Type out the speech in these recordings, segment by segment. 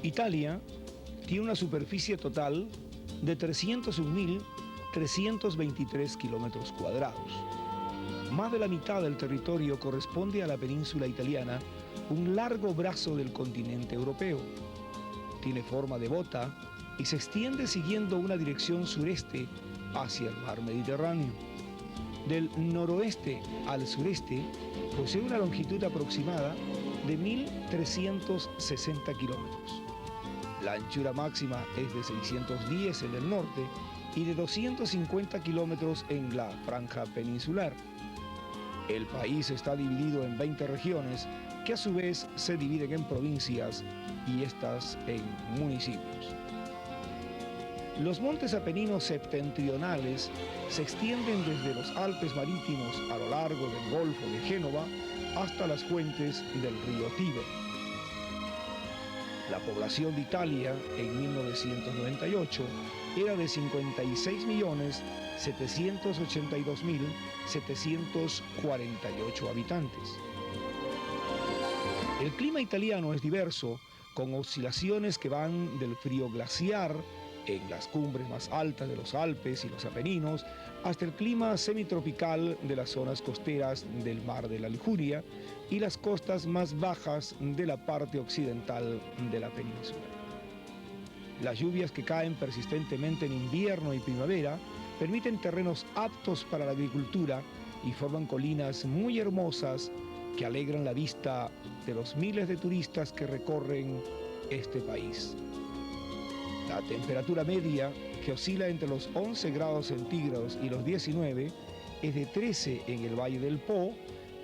Italia tiene una superficie total de 301.323 kilómetros cuadrados. Más de la mitad del territorio corresponde a la península italiana, un largo brazo del continente europeo. Tiene forma de bota y se extiende siguiendo una dirección sureste hacia el mar Mediterráneo. Del noroeste al sureste posee una longitud aproximada de 1.360 kilómetros. La anchura máxima es de 610 en el norte y de 250 kilómetros en la franja peninsular. El país está dividido en 20 regiones que a su vez se dividen en provincias y estas en municipios. Los montes Apeninos septentrionales se extienden desde los Alpes marítimos a lo largo del Golfo de Génova hasta las fuentes del río Tíber. La población de Italia en 1998 era de 56.782.748 habitantes. El clima italiano es diverso, con oscilaciones que van del frío glaciar en las cumbres más altas de los Alpes y los Apeninos, hasta el clima semitropical de las zonas costeras del mar de la Liguria y las costas más bajas de la parte occidental de la península. Las lluvias que caen persistentemente en invierno y primavera permiten terrenos aptos para la agricultura y forman colinas muy hermosas que alegran la vista de los miles de turistas que recorren este país. La temperatura media, que oscila entre los 11 grados centígrados y los 19, es de 13 en el Valle del Po,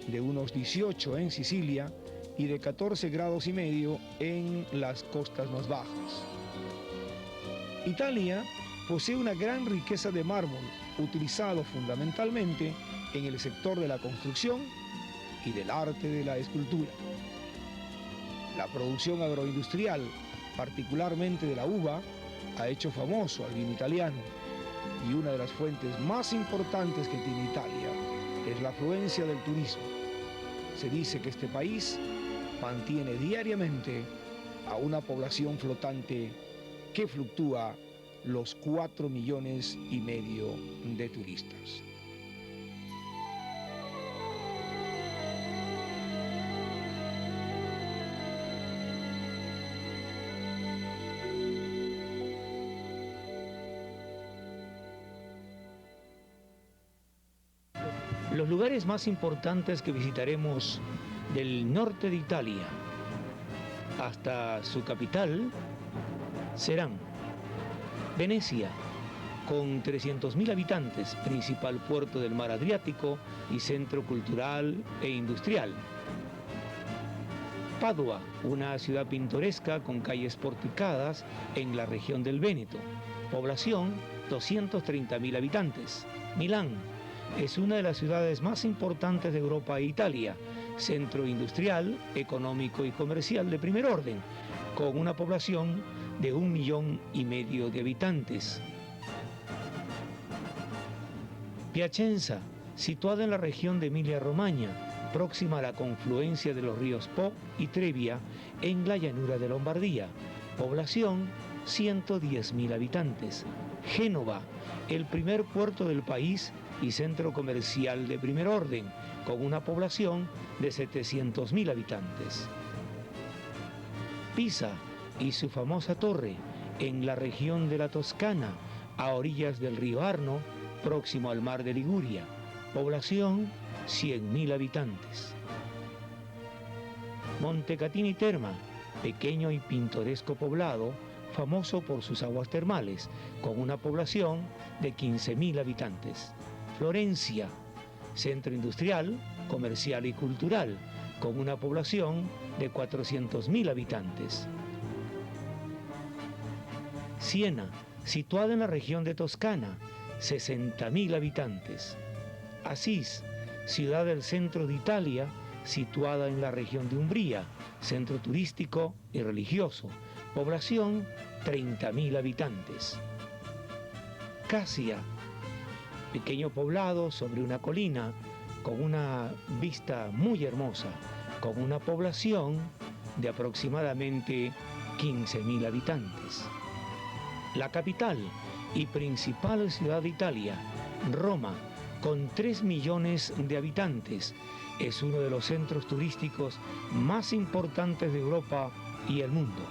de unos 18 en Sicilia y de 14 grados y medio en las costas más bajas. Italia posee una gran riqueza de mármol, utilizado fundamentalmente en el sector de la construcción y del arte de la escultura. La producción agroindustrial, particularmente de la uva, ha hecho famoso al vino italiano, y una de las fuentes más importantes que tiene Italia es la afluencia del turismo. Se dice que este país mantiene diariamente a una población flotante que fluctúa los 4,5 millones de turistas. Los lugares más importantes que visitaremos del norte de Italia hasta su capital serán Venecia, con 300.000 habitantes, principal puerto del mar Adriático y centro cultural e industrial. Padua, una ciudad pintoresca con calles porticadas en la región del Véneto, población 230.000 habitantes. Milán es una de las ciudades más importantes de Europa e Italia, centro industrial, económico y comercial de primer orden, con una población de 1,5 millones de habitantes. Piacenza, situada en la región de Emilia-Romagna, próxima a la confluencia de los ríos Po y Trebia en la llanura de Lombardía, población 110.000 habitantes. Génova, el primer puerto del país y centro comercial de primer orden, con una población de 700.000 habitantes. Pisa y su famosa torre, en la región de la Toscana, a orillas del río Arno, próximo al mar de Liguria, población 100.000 habitantes. Montecatini Terma, pequeño y pintoresco poblado, famoso por sus aguas termales, con una población de 15.000 habitantes. Florencia, centro industrial, comercial y cultural, con una población de 400.000 habitantes. Siena, situada en la región de Toscana, 60.000 habitantes. Asís, ciudad del centro de Italia, situada en la región de Umbría, centro turístico y religioso, población 30.000 habitantes. Casia, pequeño poblado sobre una colina con una vista muy hermosa, con una población de aproximadamente 15.000 habitantes. La capital y principal ciudad de Italia, Roma, con 3 millones de habitantes, es uno de los centros turísticos más importantes de Europa y el mundo.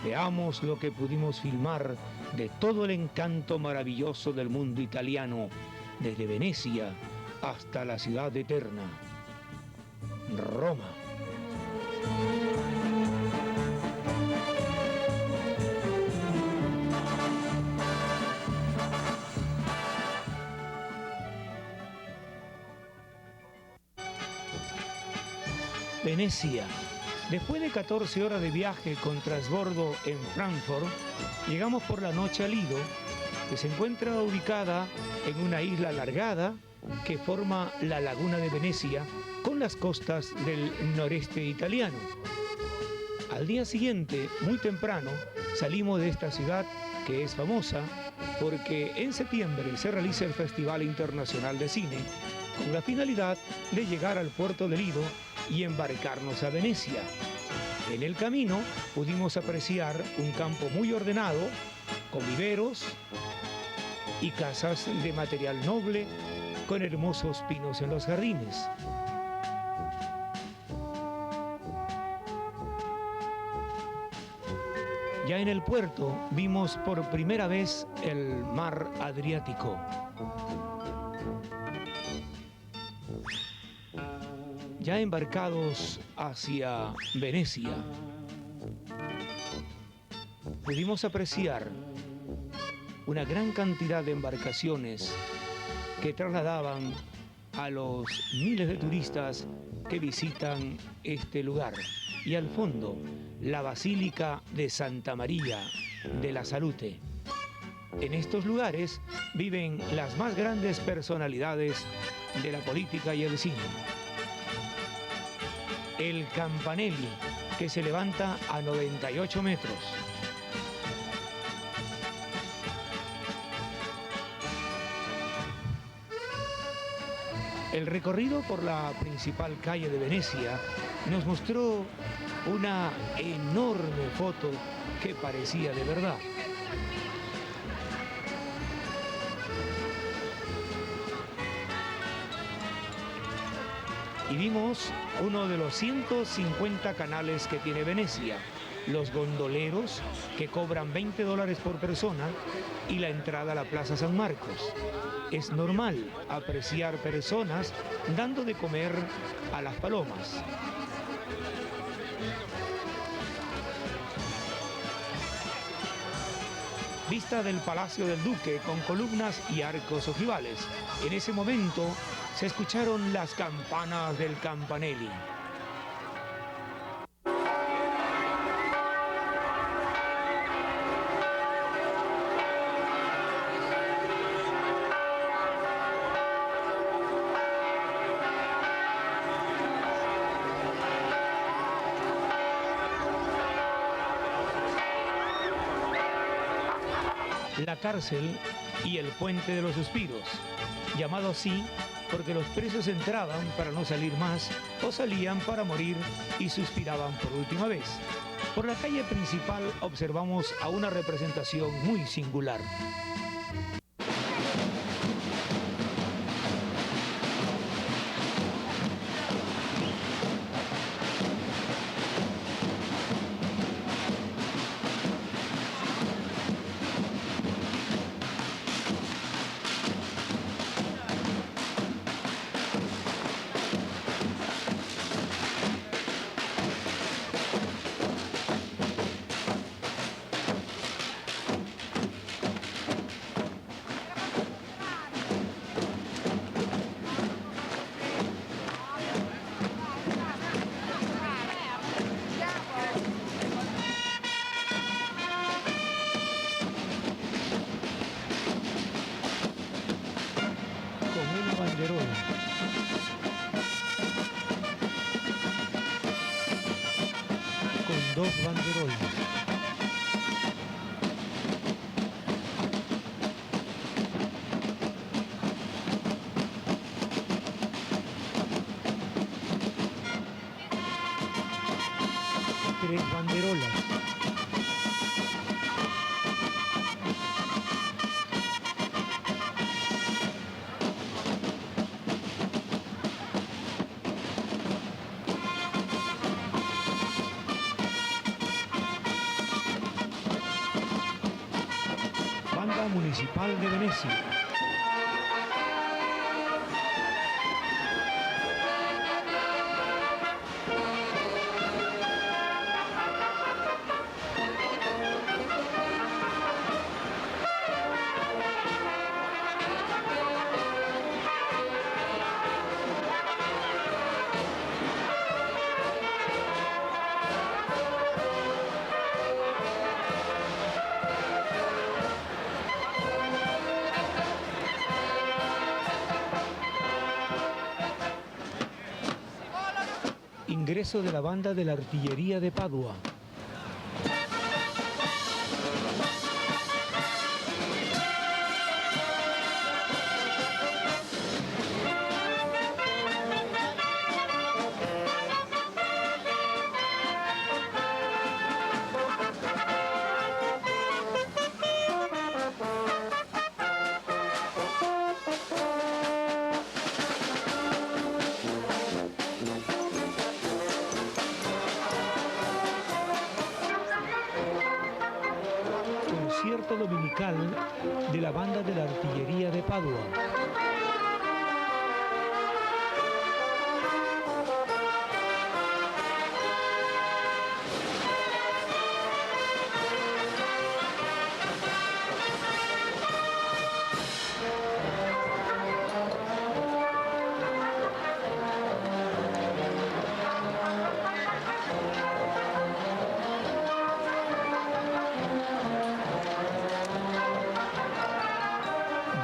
Veamos lo que pudimos filmar de todo el encanto maravilloso del mundo italiano, desde Venecia hasta la ciudad eterna, Roma. Venecia. Después de 14 horas de viaje con transbordo en Frankfurt, llegamos por la noche a Lido, que se encuentra ubicada en una isla alargada que forma la laguna de Venecia con las costas del noreste italiano. Al día siguiente, muy temprano, salimos de esta ciudad que es famosa porque en septiembre se realiza el Festival Internacional de Cine con la finalidad de llegar al puerto de Lido y embarcarnos a Venecia. En el camino pudimos apreciar un campo muy ordenado, con viveros y casas de material noble, con hermosos pinos en los jardines. Ya en el puerto vimos por primera vez el mar Adriático. Ya embarcados hacia Venecia, pudimos apreciar una gran cantidad de embarcaciones que trasladaban a los miles de turistas que visitan este lugar. Y al fondo, la Basílica de Santa María de la Salute. En estos lugares viven las más grandes personalidades de la política y el cine. El Campanelli, que se levanta a 98 metros. El recorrido por la principal calle de Venecia nos mostró una enorme foto que parecía de verdad. Y vimos uno de los 150 canales que tiene Venecia, los gondoleros que cobran $20 por persona y la entrada a la Plaza San Marcos. Es normal apreciar personas dando de comer a las palomas. Vista del Palacio del Duque con columnas y arcos ojivales. En ese momento se escucharon las campanas del Campanelli. La cárcel y el puente de los suspiros, llamado así porque los presos entraban para no salir más o salían para morir y suspiraban por última vez. Por la calle principal observamos a una representación muy singular. Con 2 banderolas. Tres banderolas. Biblioteca Municipal de Venecia. Ingreso de la banda de la artillería de Padua. Concierto dominical de la banda de la artillería de Padua.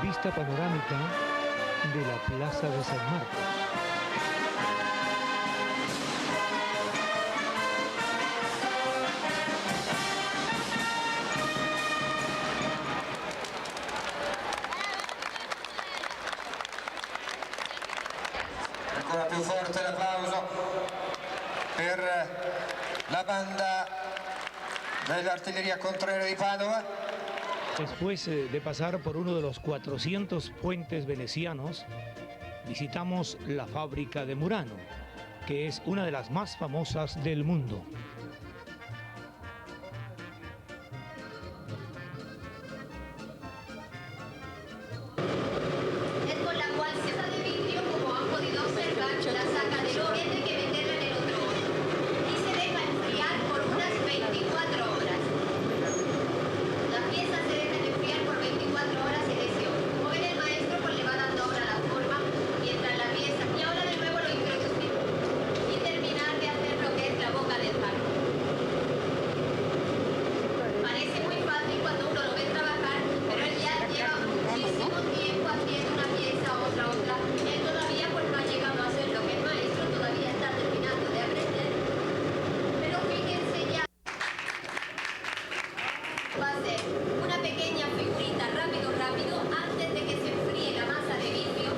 Vista panorámica de la Plaza de San Marcos. Ancora più forte l'applauso per la banda dell'artillería Contreras di Padova. Después de pasar por uno de los 400 puentes venecianos, visitamos la fábrica de Murano, que es una de las más famosas del mundo. Es con la cual pieza de vidrio, como han podido observar, la saca del oro, tiene que meterla en el otro horno y se deja enfriar por unas 24 horas. La pieza se deja enfriar por 24 horas en ese horno. Como ven, el maestro pues le va dando ahora la forma mientras la pieza, y ahora de nuevo lo introducimos y terminar de hacer lo que es la boca del jarro. Parece muy fácil cuando uno lo ve trabajar, pero él ya lleva muchísimo tiempo haciendo una pieza, otra. Él todavía pues no ha llegado a ser lo que es maestro, todavía está terminando de aprender. Pero fíjense ya. Va a ser una pequeña figurita rápido, antes de que se enfríe la masa de vidrio,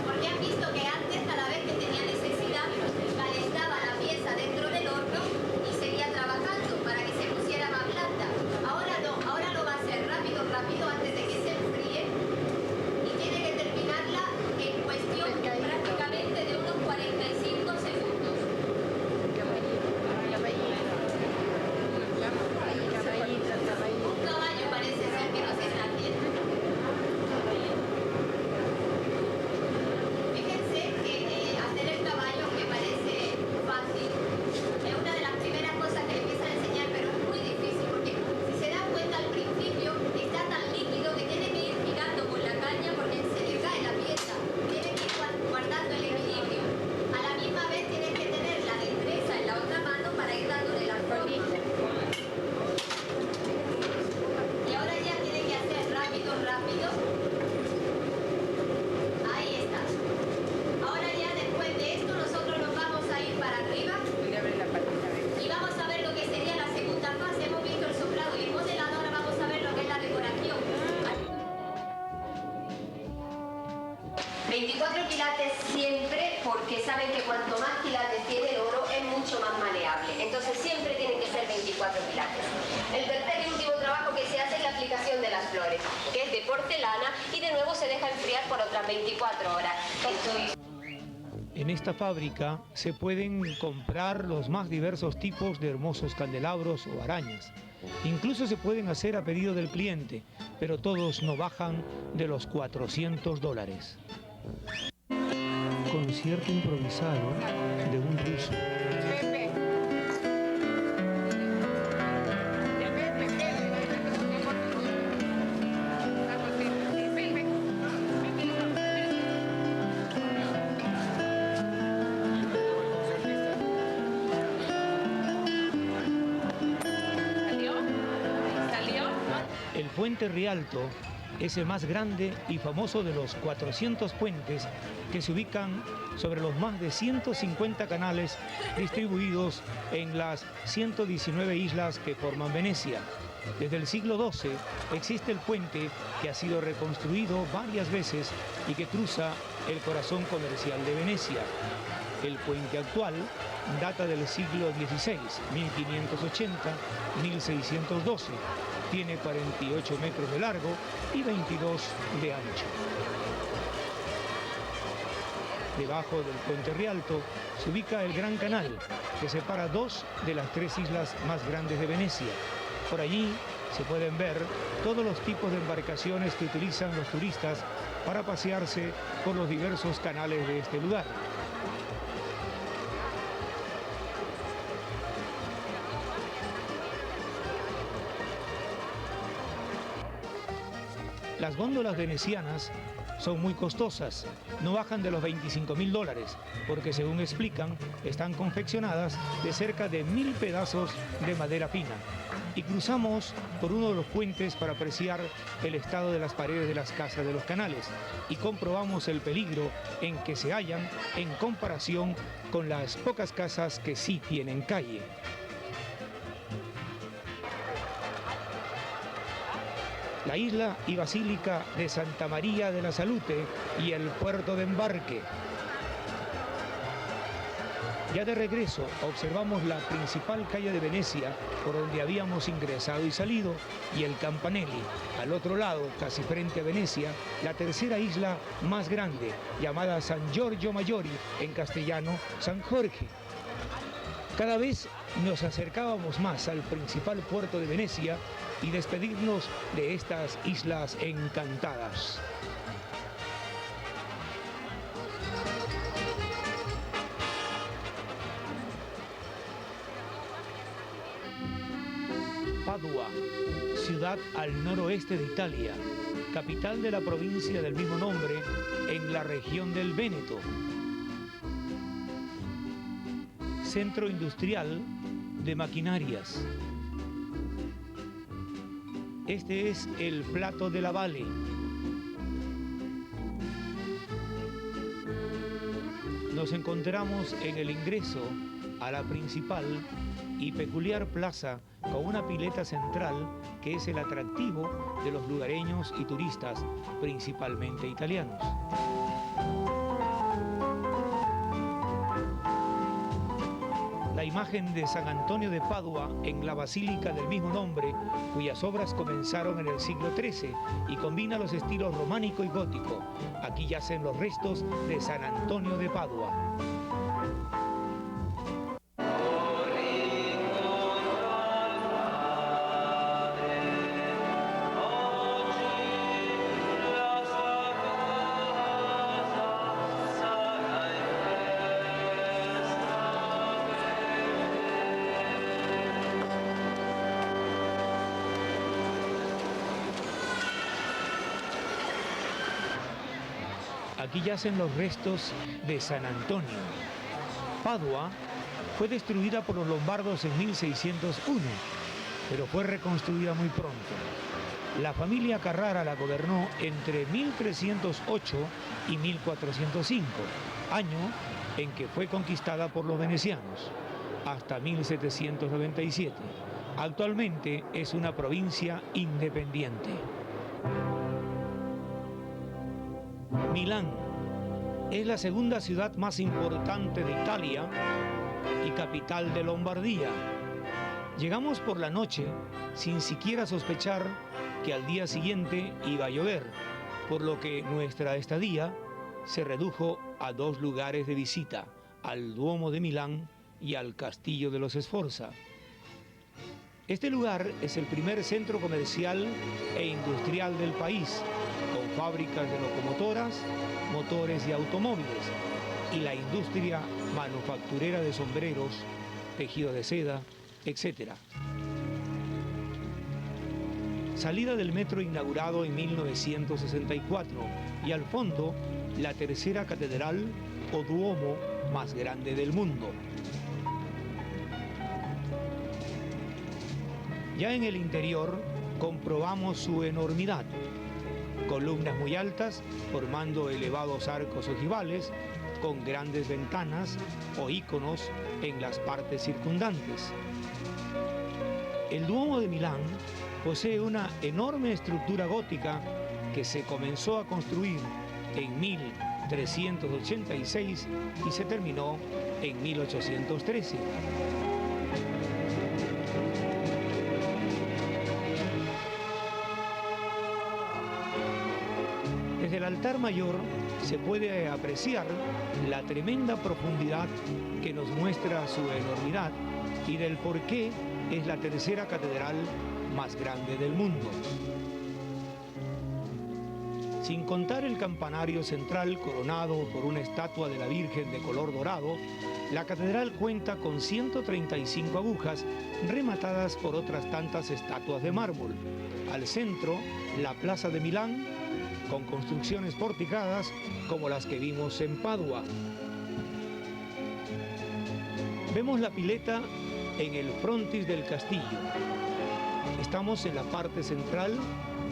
porque han visto que antes, cada vez que tenía necesidad, calentaba la pieza dentro del horno y seguía trabajando para que se pusiera más blanda. Ahora no, ahora lo va a hacer rápido, antes de que se enfríe, y tiene que terminarla en cuestión prácticamente de unos 45 segundos. Un caballo parece ser que nos está haciendo. Fíjense que hacer el caballo, que parece fácil, es una de las primeras cosas que le empiezan a enseñar, pero es muy difícil porque si se dan cuenta al principio está tan líquido que tiene que ir girando con la caña porque se le cae la pieza. Tiene que ir guardando el equilibrio. A la misma vez tienes que tener la destreza en la otra mano para ir dándole la forma. Y ahora ya tiene que hacer rápido. Ahí está. Ahora ya después de esto nosotros nos vamos a ir para arriba y vamos a ver lo que sería la segunda fase. Hemos visto el soplado y el modelado, ahora vamos a ver lo que es la decoración. 24 quilates siempre, porque saben que cuanto más quilates tiene el oro es mucho más maleable. Entonces siempre tienen que ser 24 quilates. El tercer y último trabajo que se hace es la aplicación de las flores, que es de porcelana y de nuevo se deja enfriar por otras 24 horas. En esta fábrica se pueden comprar los más diversos tipos de hermosos candelabros o arañas. Incluso se pueden hacer a pedido del cliente, pero todos no bajan de los $400. Concierto improvisado de un ruso. El puente Rialto es el más grande y famoso de los 400 puentes que se ubican sobre los más de 150 canales distribuidos en las 119 islas que forman Venecia. Desde el siglo XII existe el puente que ha sido reconstruido varias veces y que cruza el corazón comercial de Venecia. El puente actual data del siglo XVI, 1580-1612. Tiene 48 metros de largo y 22 de ancho. Debajo del puente Rialto se ubica el Gran Canal, que separa dos de las tres islas más grandes de Venecia. Por allí se pueden ver todos los tipos de embarcaciones que utilizan los turistas para pasearse por los diversos canales de este lugar. Las góndolas venecianas son muy costosas, no bajan de los $25.000, porque según explican, están confeccionadas de cerca de 1000 pedazos de madera fina. Y cruzamos por uno de los puentes para apreciar el estado de las paredes de las casas de los canales y comprobamos el peligro en que se hallan en comparación con las pocas casas que sí tienen calle. La isla y basílica de Santa María de la Salute y el puerto de embarque. Ya de regreso observamos la principal calle de Venecia por donde habíamos ingresado y salido y el Campanelli. Al otro lado, casi frente a Venecia, la tercera isla más grande llamada San Giorgio Maggiore, en castellano San Jorge. Cada vez nos acercábamos más al principal puerto de Venecia y despedirnos de estas islas encantadas. Padua, ciudad al noroeste de Italia, capital de la provincia del mismo nombre en la región del Véneto. Centro industrial de maquinarias. Este es el Plato de la Valle. Nos encontramos en el ingreso a la principal y peculiar plaza con una pileta central que es el atractivo de los lugareños y turistas, principalmente italianos. La imagen de San Antonio de Padua en la basílica del mismo nombre, cuyas obras comenzaron en el siglo XIII y combina los estilos románico y gótico. Aquí yacen los restos de San Antonio de Padua. Aquí yacen los restos de San Antonio. Padua fue destruida por los lombardos en 1601, pero fue reconstruida muy pronto. La familia Carrara la gobernó entre 1308 y 1405, año en que fue conquistada por los venecianos, hasta 1797. Actualmente es una provincia independiente. Milán es la segunda ciudad más importante de Italia y capital de Lombardía. Llegamos por la noche sin siquiera sospechar que al día siguiente iba a llover, por lo que nuestra estadía se redujo a dos lugares de visita, al Duomo de Milán y al Castillo de los Sforza. Este lugar es el primer centro comercial e industrial del país, con fábricas de locomotoras, motores y automóviles, y la industria manufacturera de sombreros, tejido de seda, etc. Salida del metro inaugurado en 1964 y al fondo la tercera catedral o duomo más grande del mundo. Ya en el interior comprobamos su enormidad. Columnas muy altas formando elevados arcos ojivales con grandes ventanas o íconos en las partes circundantes. El Duomo de Milán posee una enorme estructura gótica que se comenzó a construir en 1386 y se terminó en 1813. Desde el altar mayor se puede apreciar la tremenda profundidad que nos muestra su enormidad y del por qué es la tercera catedral más grande del mundo. Sin contar el campanario central coronado por una estatua de la Virgen de color dorado, la catedral cuenta con 135 agujas rematadas por otras tantas estatuas de mármol. Al centro, la Plaza de Milán, con construcciones porticadas como las que vimos en Padua. Vemos la pileta en el frontis del castillo. Estamos en la parte central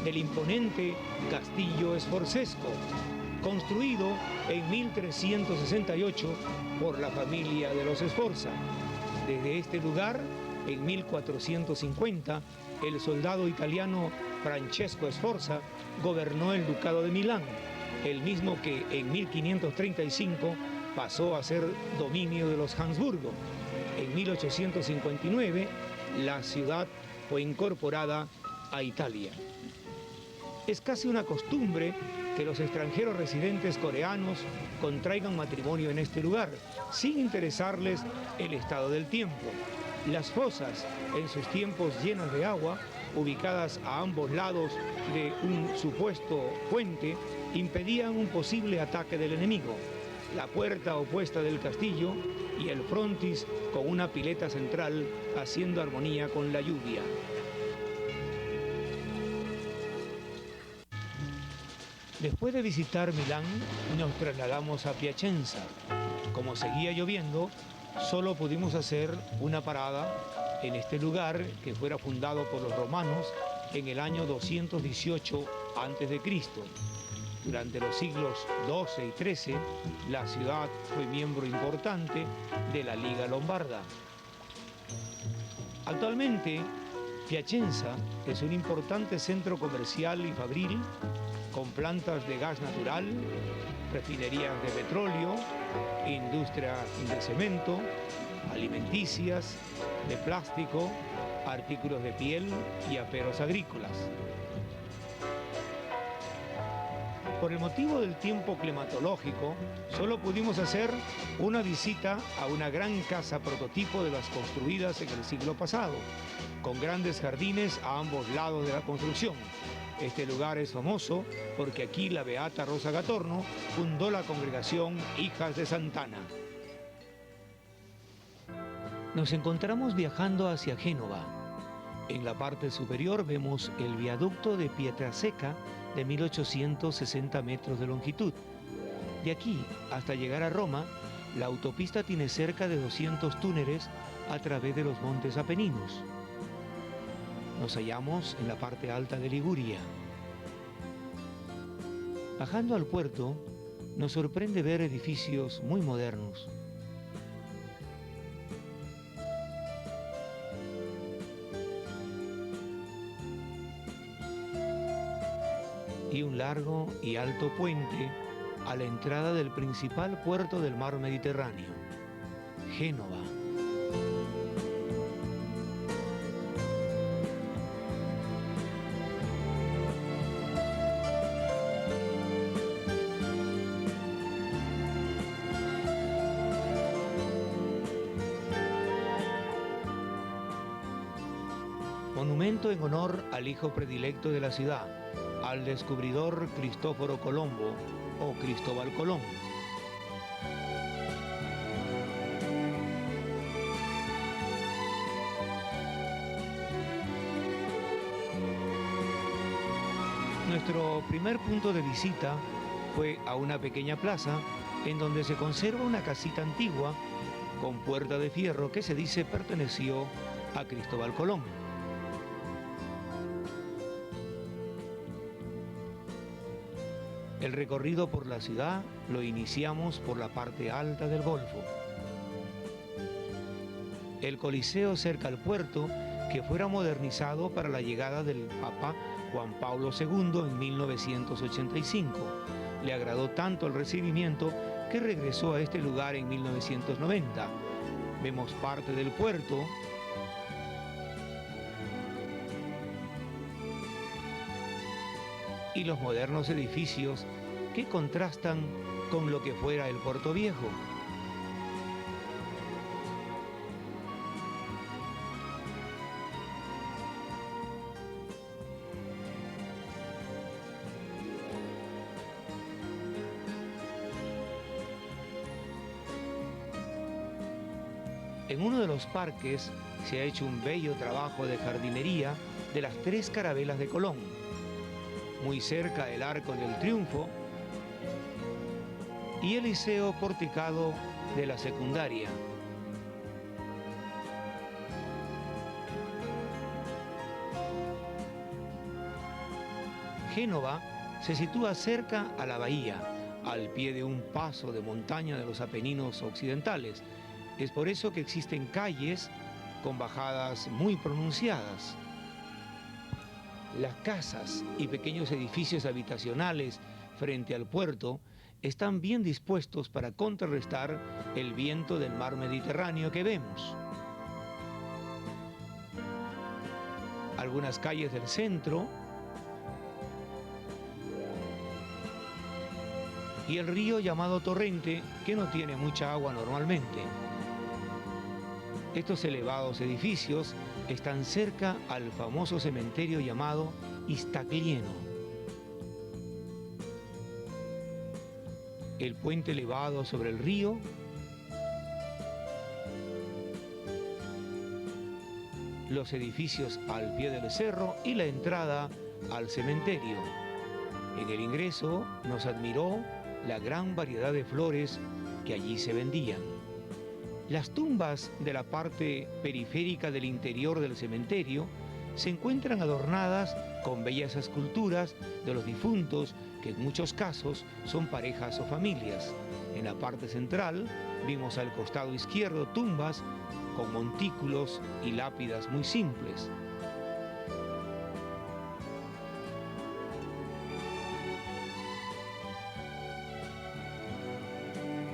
del imponente Castillo Sforzesco, construido en 1368 por la familia de los Sforza. Desde este lugar, en 1450, el soldado italiano Francesco Sforza gobernó el Ducado de Milán, el mismo que en 1535 pasó a ser dominio de los Habsburgo. En 1859, la ciudad fue incorporada a Italia. Es casi una costumbre que los extranjeros residentes coreanos contraigan matrimonio en este lugar, sin interesarles el estado del tiempo. Las fosas, en sus tiempos llenas de agua, ubicadas a ambos lados de un supuesto puente, impedían un posible ataque del enemigo. La puerta opuesta del castillo y el frontis con una pileta central haciendo armonía con la lluvia. Después de visitar Milán, nos trasladamos a Piacenza. Como seguía lloviendo, solo pudimos hacer una parada en este lugar que fuera fundado por los romanos en el año 218 a.C. Durante los siglos XII y XIII, la ciudad fue miembro importante de la Liga Lombarda. Actualmente, Piacenza es un importante centro comercial y fabril con plantas de gas natural, refinerías de petróleo, industria de cemento, alimenticias, de plástico, artículos de piel y aperos agrícolas. Por el motivo del tiempo climatológico, solo pudimos hacer una visita a una gran casa prototipo de las construidas en el siglo pasado, con grandes jardines a ambos lados de la construcción. Este lugar es famoso porque aquí la beata Rosa Gatorno fundó la congregación Hijas de Sant'Anna. Nos encontramos viajando hacia Génova. En la parte superior vemos el viaducto de Pietraseca de 1860 metros de longitud. De aquí hasta llegar a Roma, la autopista tiene cerca de 200 túneles a través de los montes Apeninos. Nos hallamos en la parte alta de Liguria. Bajando al puerto, nos sorprende ver edificios muy modernos. Y un largo y alto puente a la entrada del principal puerto del mar Mediterráneo, Génova. monumento en honor al hijo predilecto de la ciudad, al descubridor Cristóforo Colombo o Cristóbal Colón. Nuestro primer punto de visita fue a una pequeña plaza en donde se conserva una casita antigua con puerta de fierro que se dice perteneció a Cristóbal Colón. El recorrido por la ciudad lo iniciamos por la parte alta del Golfo. El Coliseo cerca al puerto, que fuera modernizado para la llegada del Papa Juan Pablo II en 1985. Le agradó tanto el recibimiento que regresó a este lugar en 1990. Vemos parte del puerto y los modernos edificios que contrastan con lo que fuera el Puerto Viejo. En uno de los parques se ha hecho un bello trabajo de jardinería de las 3 carabelas de Colón, muy cerca del Arco del Triunfo y el liceo porticado de la secundaria. Génova se sitúa cerca a la bahía, al pie de un paso de montaña de los Apeninos occidentales. Es por eso que existen calles con bajadas muy pronunciadas. Las casas y pequeños edificios habitacionales frente al puerto están bien dispuestos para contrarrestar el viento del mar Mediterráneo que vemos. Algunas calles del centro y el río llamado Torrente, que no tiene mucha agua normalmente. Estos elevados edificios están cerca al famoso cementerio llamado Iztaglieno. El puente elevado sobre el río los edificios al pie del cerro y la entrada al cementerio. En el ingreso nos admiró la gran variedad de flores que allí se vendían. Las tumbas de la parte periférica del interior del cementerio se encuentran adornadas con bellas esculturas de los difuntos, que en muchos casos son parejas o familias. En la parte central vimos al costado izquierdo tumbas con montículos y lápidas muy simples.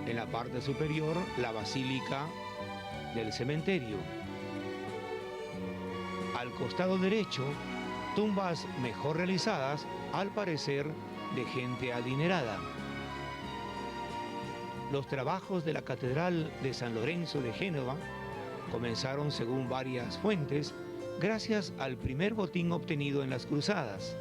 En la parte superior, la basílica del cementerio. Al costado derecho, tumbas mejor realizadas, al parecer de gente adinerada. Los trabajos de la Catedral de San Lorenzo de Génova comenzaron, según varias fuentes, gracias al primer botín obtenido en las cruzadas.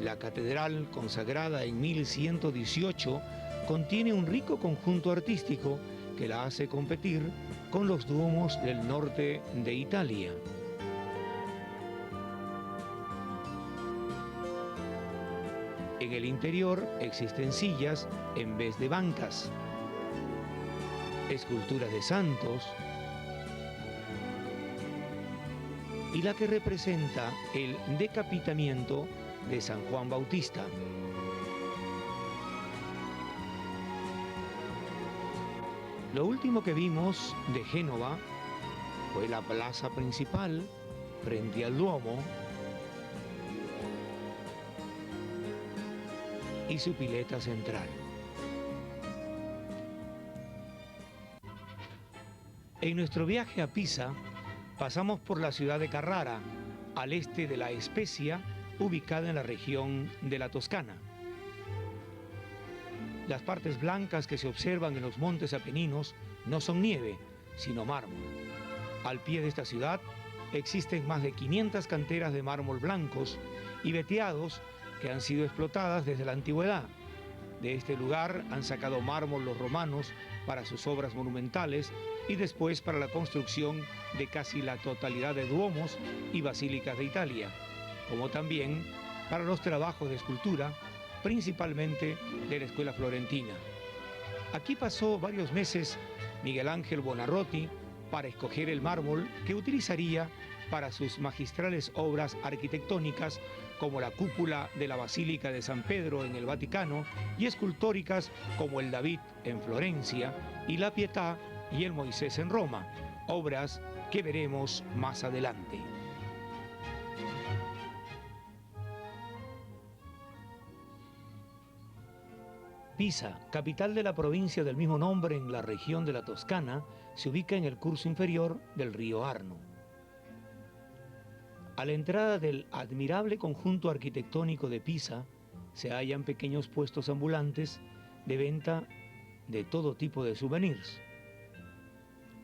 La catedral, consagrada en 1118, contiene un rico conjunto artístico que la hace competir con los duomos del norte de Italia. En el interior existen sillas en vez de bancas, esculturas de santos y la que representa el decapitamiento de San Juan Bautista. Lo último que vimos de Génova fue la plaza principal frente al Duomo y su pileta central. En nuestro viaje a Pisa pasamos por la ciudad de Carrara, al este de la Spezia, ubicada en la región de la Toscana. Las partes blancas que se observan en los montes Apeninos no son nieve, sino mármol. Al pie de esta ciudad existen más de 500 canteras de mármol blancos y veteados que han sido explotadas desde la antigüedad. De este lugar han sacado mármol los romanos para sus obras monumentales y después para la construcción de casi la totalidad de duomos y basílicas de Italia, como también para los trabajos de escultura, principalmente de la escuela florentina. Aquí pasó varios meses Miguel Ángel Buonarroti para escoger el mármol que utilizaría para sus magistrales obras arquitectónicas como la cúpula de la Basílica de San Pedro en el Vaticano y escultóricas como el David en Florencia y la Pietà y el Moisés en Roma, obras que veremos más adelante. Pisa, capital de la provincia del mismo nombre en la región de la Toscana, se ubica en el curso inferior del río Arno. A la entrada del admirable conjunto arquitectónico de Pisa se hallan pequeños puestos ambulantes de venta de todo tipo de souvenirs.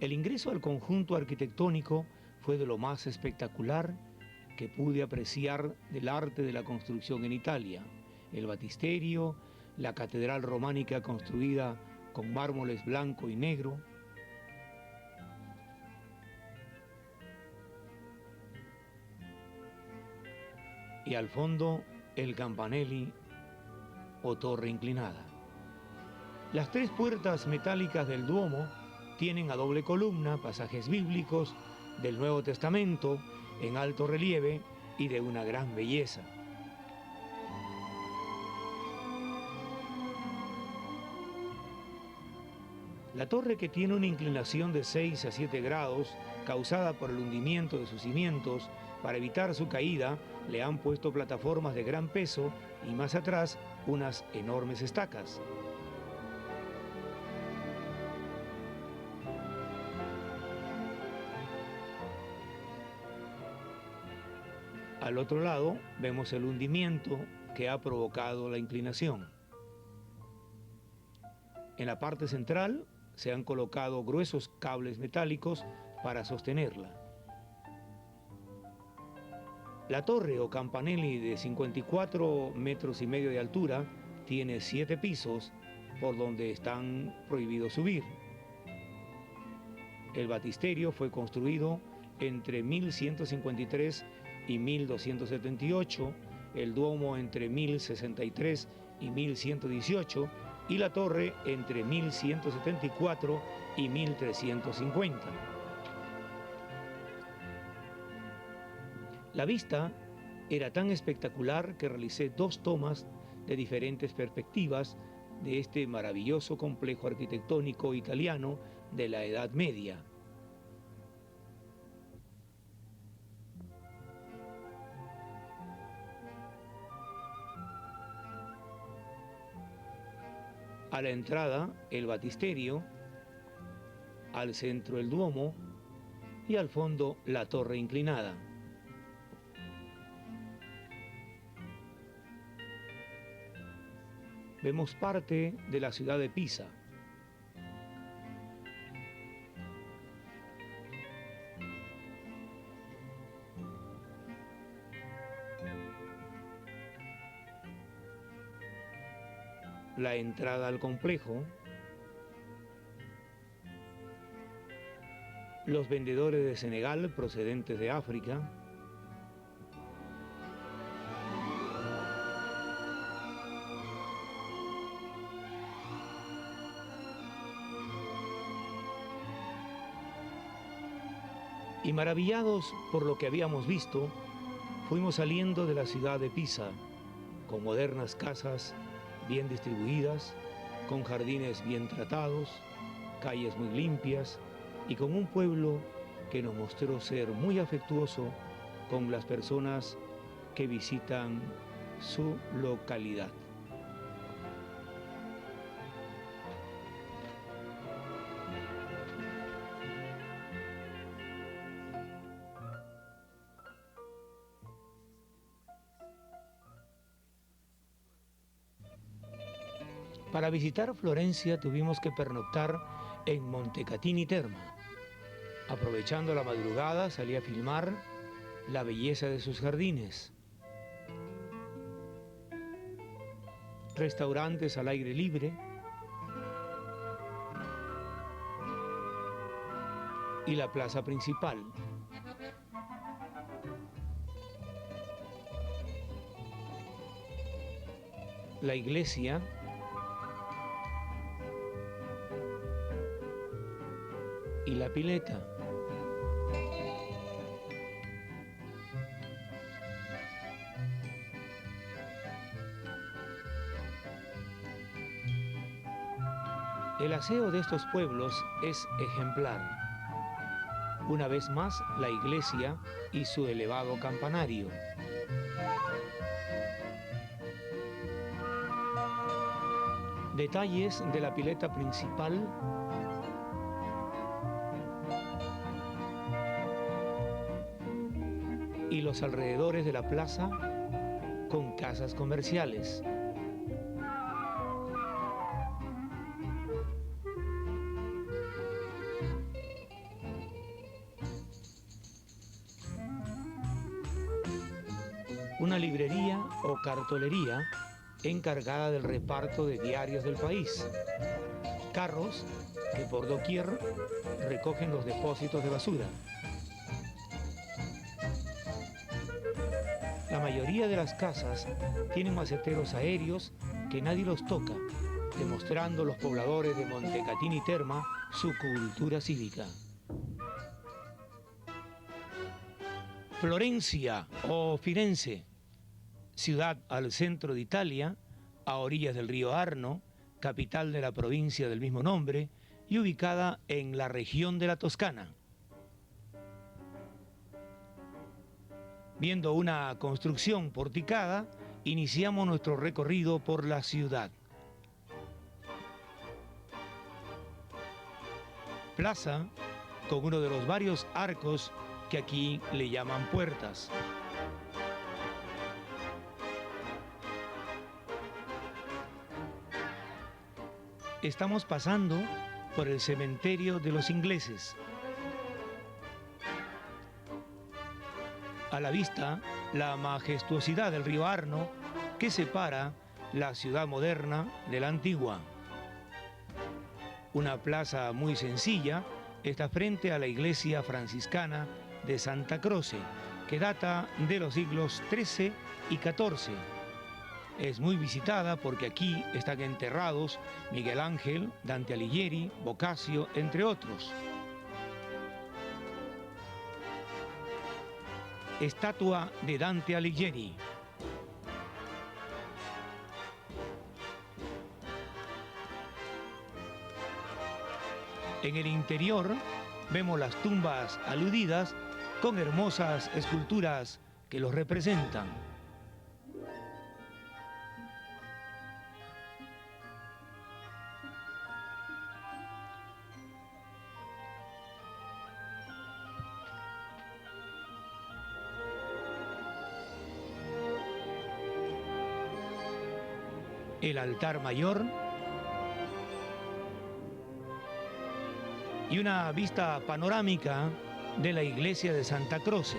El ingreso al conjunto arquitectónico fue de lo más espectacular que pude apreciar del arte de la construcción en Italia. El batisterio, la catedral románica construida con mármoles blanco y negro, y al fondo el campanelli o torre inclinada. Las tres puertas metálicas del Duomo tienen a doble columna pasajes bíblicos del Nuevo Testamento en alto relieve y de una gran belleza. La torre, que tiene una inclinación de 6 a 7 grados, causada por el hundimiento de sus cimientos, para evitar su caída, le han puesto plataformas de gran peso y más atrás unas enormes estacas. Al otro lado vemos el hundimiento que ha provocado la inclinación. En la parte central se han colocado gruesos cables metálicos para sostenerla. La torre o campanelli de 54 metros y medio de altura tiene 7 pisos por donde están prohibidos subir. El batisterio fue construido entre 1153 y 1278, el Duomo entre 1063 y 1118 y la torre entre 1174 y 1350. La vista era tan espectacular que realicé 2 tomas de diferentes perspectivas de este maravilloso complejo arquitectónico italiano de la Edad Media. A la entrada, el batisterio, al centro el Duomo y al fondo la torre inclinada. Vemos parte de la ciudad de Pisa. La entrada al complejo, los vendedores de Senegal procedentes de África, y maravillados por lo que habíamos visto, fuimos saliendo de la ciudad de Pisa, con modernas casas bien distribuidas, con jardines bien tratados, calles muy limpias y con un pueblo que nos mostró ser muy afectuoso con las personas que visitan su localidad. Para visitar Florencia tuvimos que pernoctar en Montecatini Terma. Aprovechando la madrugada, salí a filmar la belleza de sus jardines. Restaurantes al aire libre y la plaza principal. La iglesia y la pileta. El aseo de estos pueblos es ejemplar. Una vez más, la iglesia y su elevado campanario. Detalles de la pileta principal y los alrededores de la plaza con casas comerciales. Una librería o cartolería encargada del reparto de diarios del país. Carros que por doquier recogen los depósitos de basura. La mayoría de las casas tienen maceteros aéreos que nadie los toca, demostrando los pobladores de Montecatini y Terma su cultura cívica. Florencia o Firenze, ciudad al centro de Italia, a orillas del río Arno, capital de la provincia del mismo nombre y ubicada en la región de la Toscana. Viendo una construcción porticada, iniciamos nuestro recorrido por la ciudad. Plaza con uno de los varios arcos que aquí le llaman puertas. Estamos pasando por el cementerio de los ingleses. A la vista, la majestuosidad del río Arno que separa la ciudad moderna de la antigua. Una plaza muy sencilla está frente a la iglesia franciscana de Santa Croce, que data de los siglos XIII y XIV. Es muy visitada porque aquí están enterrados Miguel Ángel, Dante Alighieri, Boccaccio, entre otros. Estatua de Dante Alighieri. En el interior vemos las tumbas aludidas con hermosas esculturas que los representan. El altar mayor y una vista panorámica de la iglesia de Santa Croce.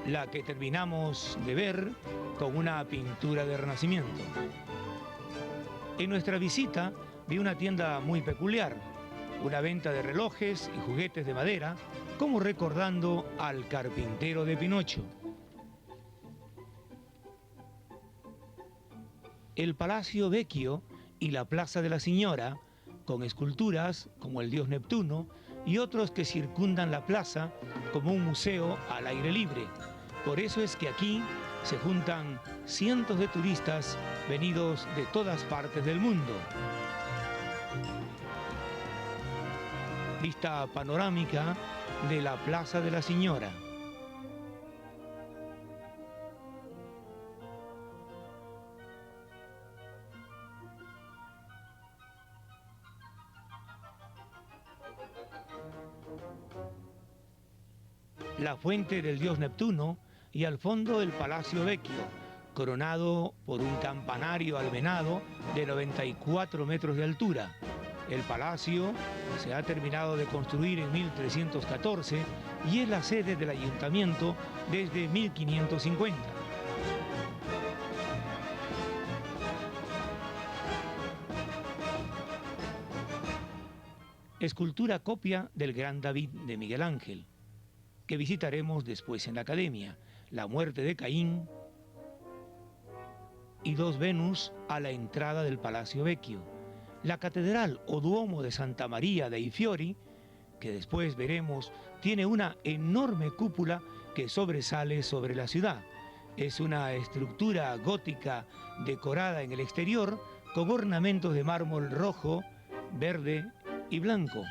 La que terminamos de ver con una pintura de Renacimiento. En nuestra visita vi una tienda muy peculiar, una venta de relojes y juguetes de madera, como recordando al carpintero de Pinocho. El Palacio Vecchio y la Plaza de la Señora, con esculturas como el dios Neptuno y otros que circundan la plaza como un museo al aire libre. Por eso es que aquí se juntan cientos de turistas venidos de todas partes del mundo. Vista panorámica de la Plaza de la Señora. la fuente del dios Neptuno y al fondo el Palacio Vecchio, coronado por un campanario almenado de 94 metros de altura. El palacio se ha terminado de construir en 1314 y es la sede del ayuntamiento desde 1550. Escultura copia del Gran David de Miguel Ángel, que visitaremos después en la Academia, la muerte de Caín y dos Venus a la entrada del Palacio Vecchio, la Catedral o Duomo de Santa María dei Fiori, que después veremos, tiene una enorme cúpula que sobresale sobre la ciudad. Es una estructura gótica decorada en el exterior con ornamentos de mármol rojo, verde y blanco.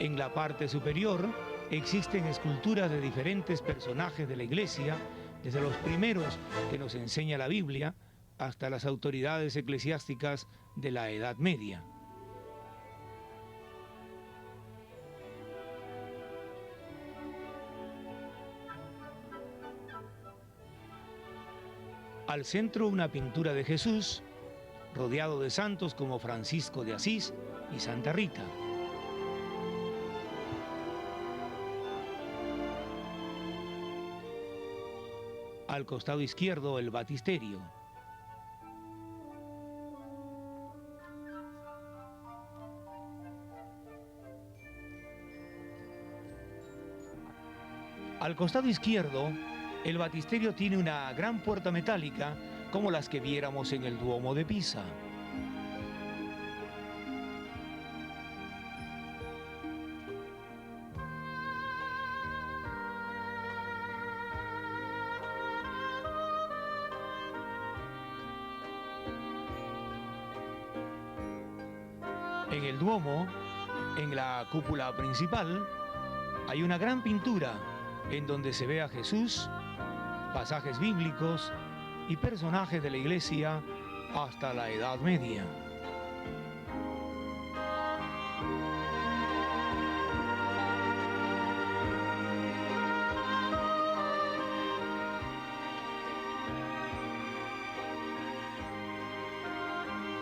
En la parte superior existen esculturas de diferentes personajes de la Iglesia, desde los primeros que nos enseña la Biblia hasta las autoridades eclesiásticas de la Edad Media. Al centro una pintura de Jesús, rodeado de santos como Francisco de Asís y Santa Rita. Al costado izquierdo el baptisterio. Al costado izquierdo, el baptisterio tiene una gran puerta metálica como las que viéramos en el Duomo de Pisa. En el Duomo, en la cúpula principal, hay una gran pintura en donde se ve a Jesús, pasajes bíblicos y personajes de la Iglesia hasta la Edad Media.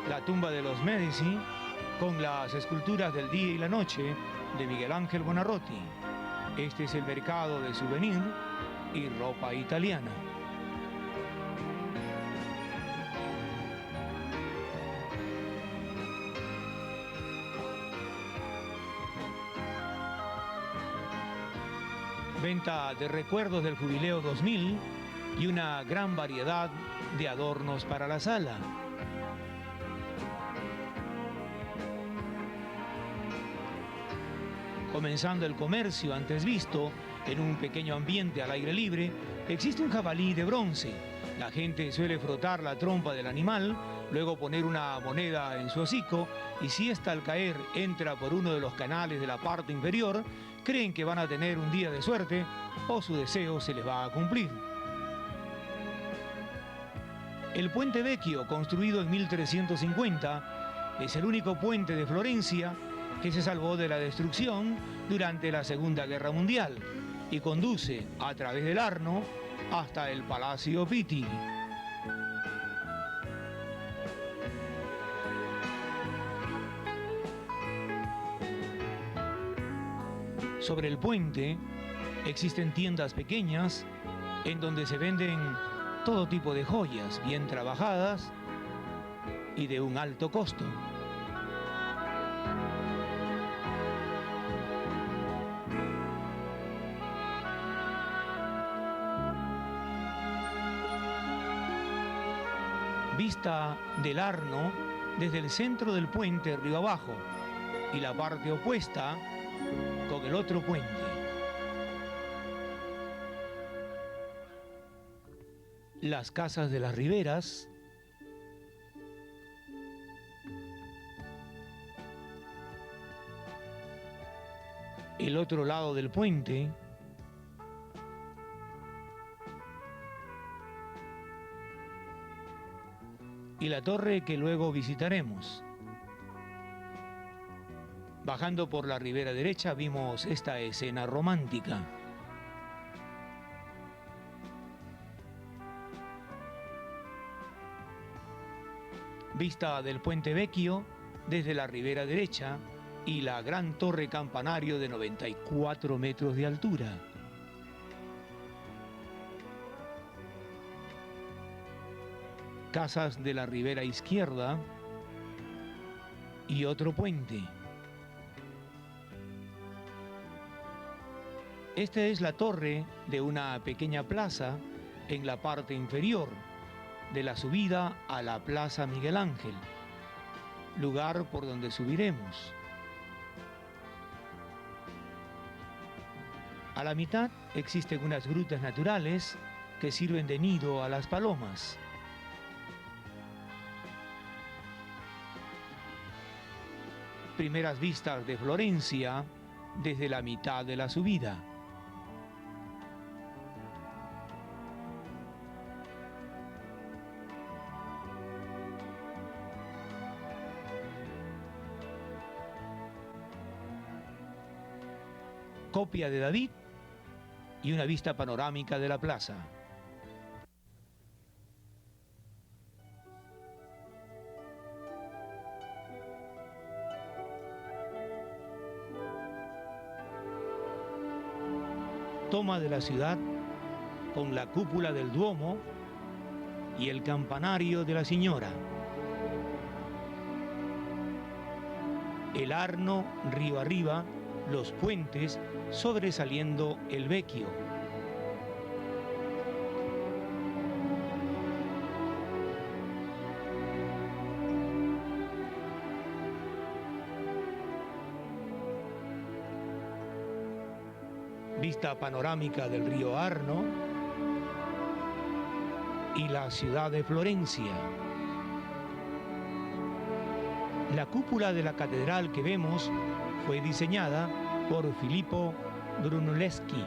La tumba de los Medici, con las esculturas del día y la noche de Miguel Ángel Buonarroti. Este es el mercado de souvenir y ropa italiana. Venta de recuerdos del Jubileo 2000 y una gran variedad de adornos para la sala. Comenzando el comercio antes visto, en un pequeño ambiente al aire libre, existe un jabalí de bronce. La gente suele frotar la trompa del animal, luego poner una moneda en su hocico, y si ésta al caer entra por uno de los canales de la parte inferior, creen que van a tener un día de suerte o su deseo se les va a cumplir. El Puente Vecchio, construido en 1350, es el único puente de Florencia que se salvó de la destrucción durante la Segunda Guerra Mundial y conduce a través del Arno hasta el Palacio Pitti. Sobre el puente existen tiendas pequeñas en donde se venden todo tipo de joyas bien trabajadas y de un alto costo. Vista del Arno desde el centro del puente río abajo y la parte opuesta con el otro puente. Las casas de las riberas, el otro lado del puente, y la torre que luego visitaremos. Bajando por la ribera derecha vimos esta escena romántica. Vista del Puente Vecchio desde la ribera derecha y la gran torre campanario de 94 metros de altura. Casas de la ribera izquierda y otro puente. Esta es la torre de una pequeña plaza en la parte inferior de la subida a la Plaza Miguel Ángel, lugar por donde subiremos. A la mitad existen unas grutas naturales que sirven de nido a las palomas. Primeras vistas de Florencia desde la mitad de la subida. Copia de David y una vista panorámica de la plaza. Toma de la ciudad con la cúpula del Duomo y el campanario de la Señora. El Arno río arriba, los puentes sobresaliendo el Vecchio. Vista panorámica del río Arno y la ciudad de Florencia. La cúpula de la catedral que vemos fue diseñada por Filippo Brunelleschi.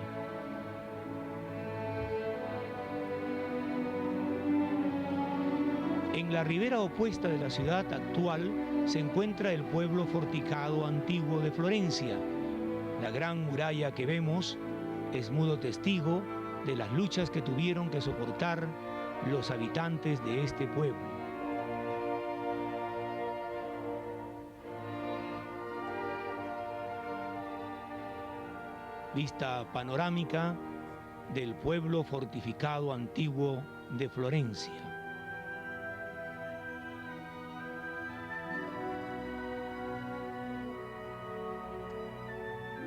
En la ribera opuesta de la ciudad actual se encuentra el pueblo fortificado antiguo de Florencia. La gran muralla que vemos es mudo testigo de las luchas que tuvieron que soportar los habitantes de este pueblo. Vista panorámica del pueblo fortificado antiguo de Florencia.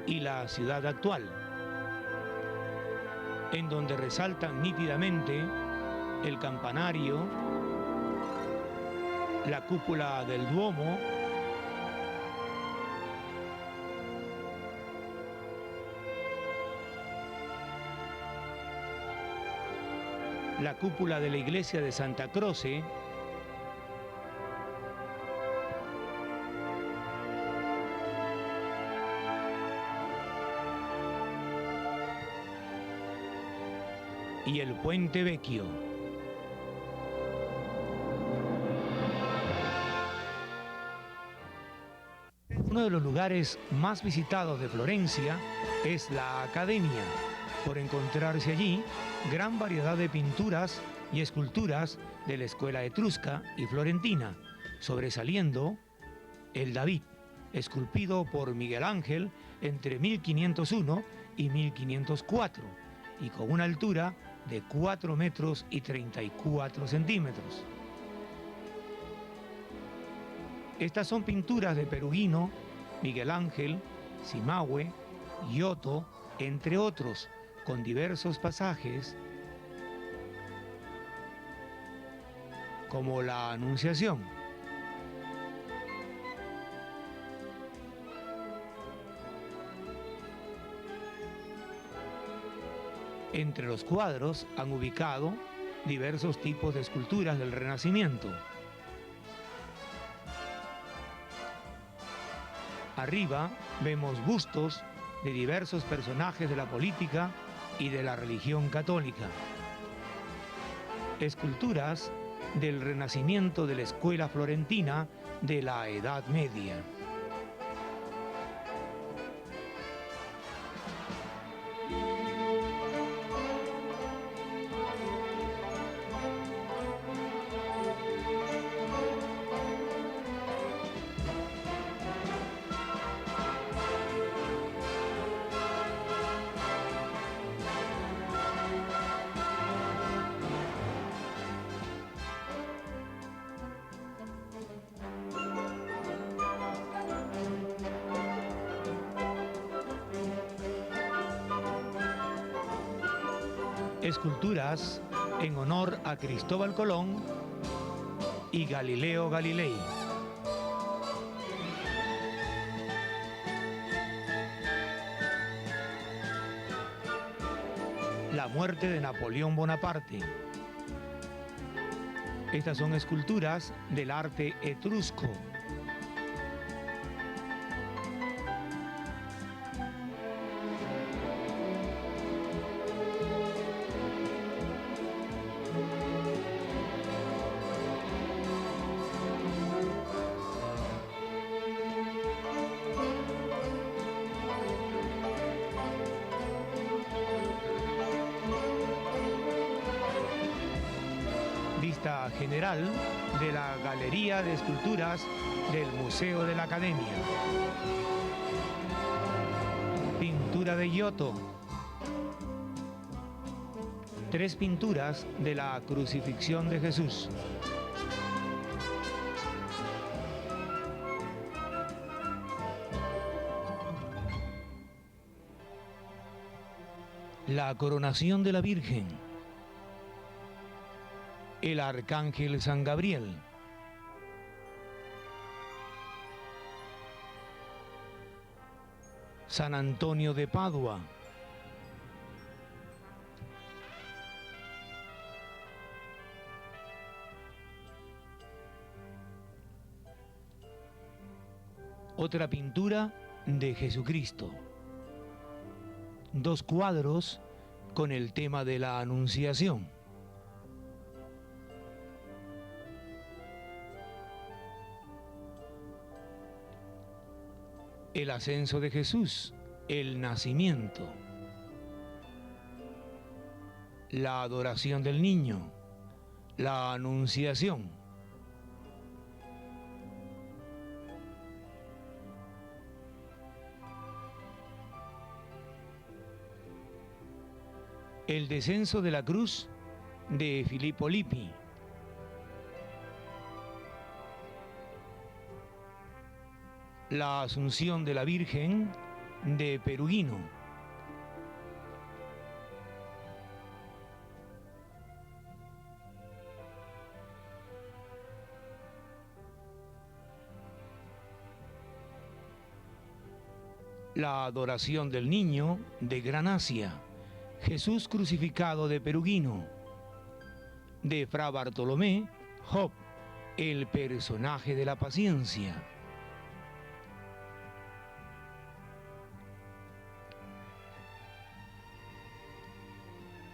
Y la ciudad actual, en donde resaltan nítidamente el campanario, la cúpula del Duomo, la cúpula de la iglesia de Santa Croce, y el Puente Vecchio. Uno de los lugares más visitados de Florencia es la Academia, por encontrarse allí gran variedad de pinturas y esculturas de la escuela etrusca y florentina, sobresaliendo el David, esculpido por Miguel Ángel entre 1501 y 1504, y con una altura de 4 metros y 34 centímetros. Estas son pinturas de Perugino, Miguel Ángel, Cimahue, Giotto, entre otros, con diversos pasajes como la Anunciación. Entre los cuadros han ubicado diversos tipos de esculturas del Renacimiento. Arriba vemos bustos de diversos personajes de la política y de la religión católica. Esculturas del renacimiento de la escuela florentina de la Edad Media. Esculturas en honor a Cristóbal Colón y Galileo Galilei. La muerte de Napoleón Bonaparte. Estas son esculturas del arte etrusco. Vista general de la Galería de Esculturas del Museo de la Academia. Pintura de Giotto. 3 pinturas de la Crucifixión de Jesús. La coronación de la Virgen. El Arcángel San Gabriel. San Antonio de Padua. Otra pintura de Jesucristo. 2 cuadros con el tema de la Anunciación. El ascenso de Jesús, el nacimiento, la adoración del niño, la anunciación. El descenso de la cruz de Filippo Lippi. La Asunción de la Virgen de Perugino. La Adoración del Niño de Granacia. Jesús crucificado de Perugino. De Fra Bartolomé, Job, el personaje de la paciencia.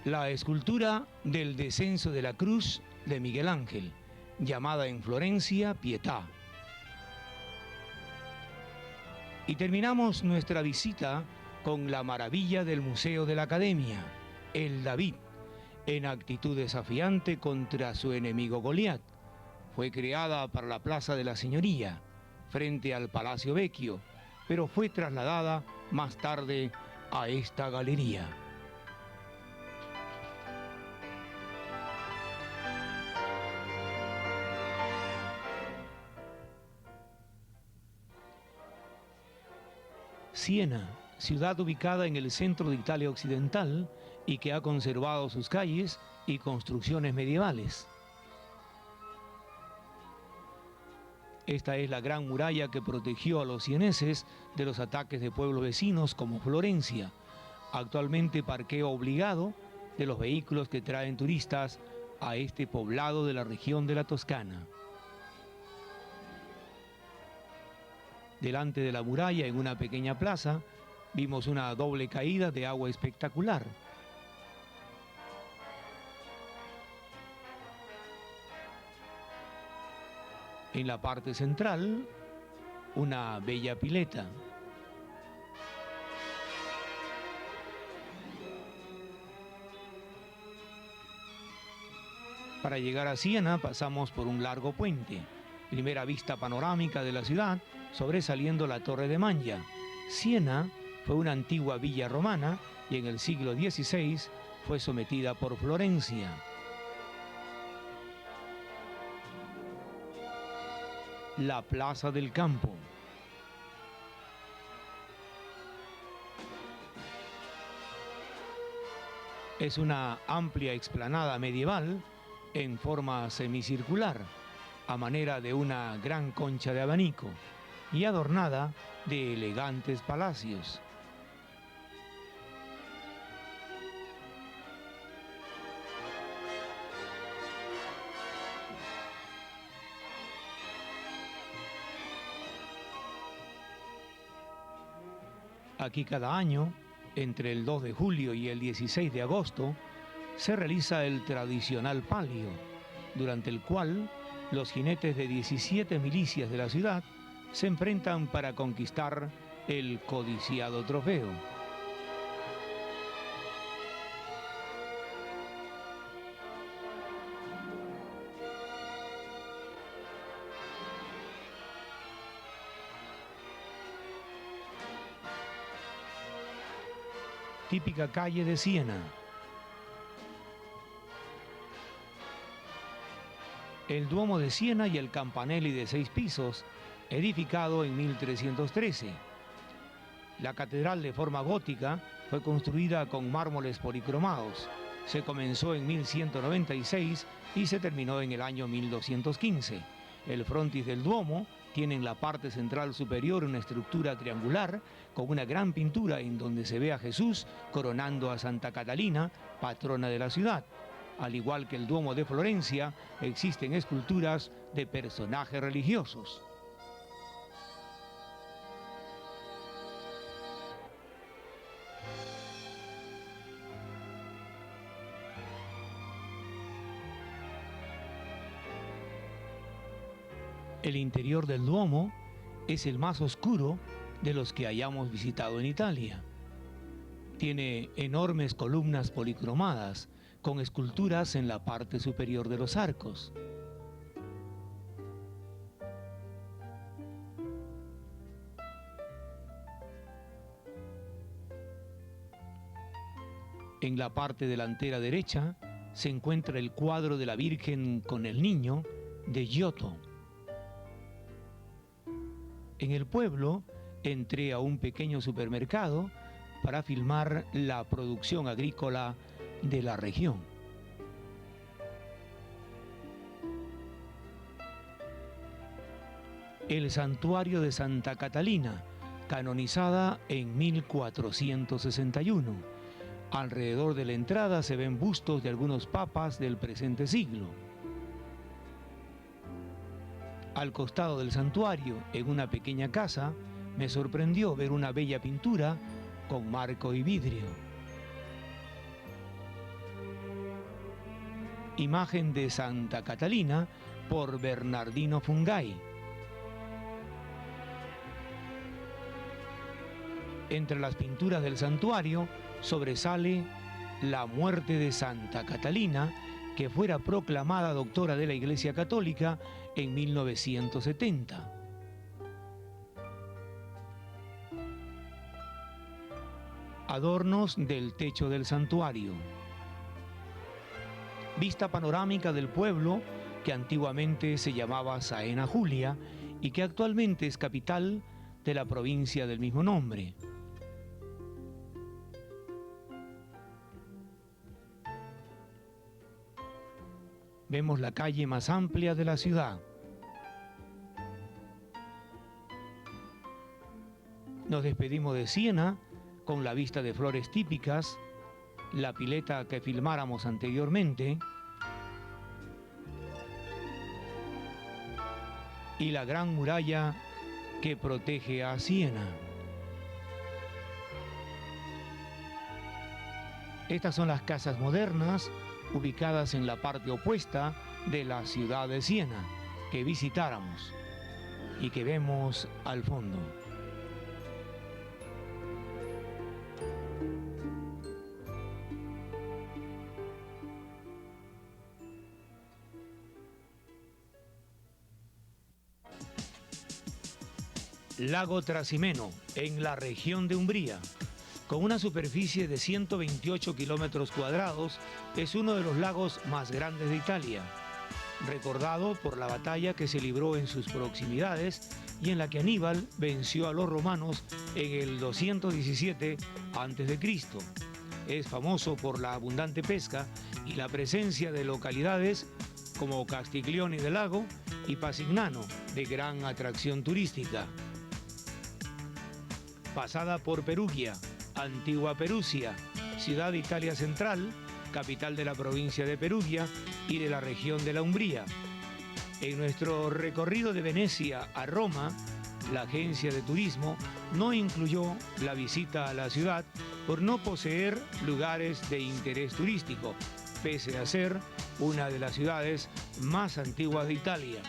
La escultura del descenso de la cruz de Miguel Ángel, llamada en Florencia Pietà. Y terminamos nuestra visita con la maravilla del Museo de la Academia, el David, en actitud desafiante contra su enemigo Goliat. Fue creada para la Plaza de la Signoria, frente al Palacio Vecchio, pero fue trasladada más tarde a esta galería. Siena, ciudad ubicada en el centro de Italia occidental y que ha conservado sus calles y construcciones medievales. Esta es la gran muralla que protegió a los sieneses de los ataques de pueblos vecinos como Florencia, actualmente parqueo obligado de los vehículos que traen turistas a este poblado de la región de la Toscana. Delante de la muralla, en una pequeña plaza, vimos una doble caída de agua espectacular. En la parte central, una bella pileta. Para llegar a Siena pasamos por un largo puente. Primera vista panorámica de la ciudad, sobresaliendo la Torre de Mangia. Siena fue una antigua villa romana y en el siglo XVI fue sometida por Florencia. La Plaza del Campo. Es una amplia explanada medieval en forma semicircular, a manera de una gran concha de abanico, y adornada de elegantes palacios. Aquí cada año, entre el 2 de julio y el 16 de agosto, se realiza el tradicional palio, durante el cual los jinetes de 17 milicias de la ciudad se enfrentan para conquistar el codiciado trofeo. Típica calle de Siena. El Duomo de Siena y el campanelli de 6 pisos, edificado en 1313. La catedral de forma gótica fue construida con mármoles policromados. Se comenzó en 1196 y se terminó en el año 1215. El frontis del Duomo tiene en la parte central superior una estructura triangular con una gran pintura en donde se ve a Jesús coronando a Santa Catalina, patrona de la ciudad. Al igual que el Duomo de Florencia, existen esculturas de personajes religiosos. El interior del Duomo es el más oscuro de los que hayamos visitado en Italia. Tiene enormes columnas policromadas con esculturas en la parte superior de los arcos. En la parte delantera derecha se encuentra el cuadro de la Virgen con el Niño de Giotto. En el pueblo entré a un pequeño supermercado para filmar la producción agrícola de la región. El santuario de Santa Catalina, canonizada en 1461. Alrededor de la entrada se ven bustos de algunos papas del presente siglo. Al costado del santuario, en una pequeña casa, me sorprendió ver una bella pintura con marco y vidrio. Imagen de Santa Catalina por Bernardino Fungai. Entre las pinturas del santuario sobresale la muerte de Santa Catalina, que fuera proclamada doctora de la Iglesia Católica en 1970. Adornos del techo del santuario. Vista panorámica del pueblo que antiguamente se llamaba Saena Julia y que actualmente es capital de la provincia del mismo nombre. Vemos la calle más amplia de la ciudad. Nos despedimos de Siena con la vista de flores típicas, la pileta que filmáramos anteriormente y la gran muralla que protege a Siena. Estas son las casas modernas ubicadas en la parte opuesta de la ciudad de Siena, que visitáramos y que vemos al fondo. Lago Trasimeno, en la región de Umbría. Con una superficie de 128 kilómetros cuadrados, es uno de los lagos más grandes de Italia, recordado por la batalla que se libró en sus proximidades y en la que Aníbal venció a los romanos en el 217 a.C. Es famoso por la abundante pesca y la presencia de localidades como Castiglioni del Lago y Pasignano, de gran atracción turística. Pasada por Perugia, antigua Perusia, ciudad de Italia Central, capital de la provincia de Perugia y de la región de la Umbría. En nuestro recorrido de Venecia a Roma, la agencia de turismo no incluyó la visita a la ciudad por no poseer lugares de interés turístico, pese a ser una de las ciudades más antiguas de Italia.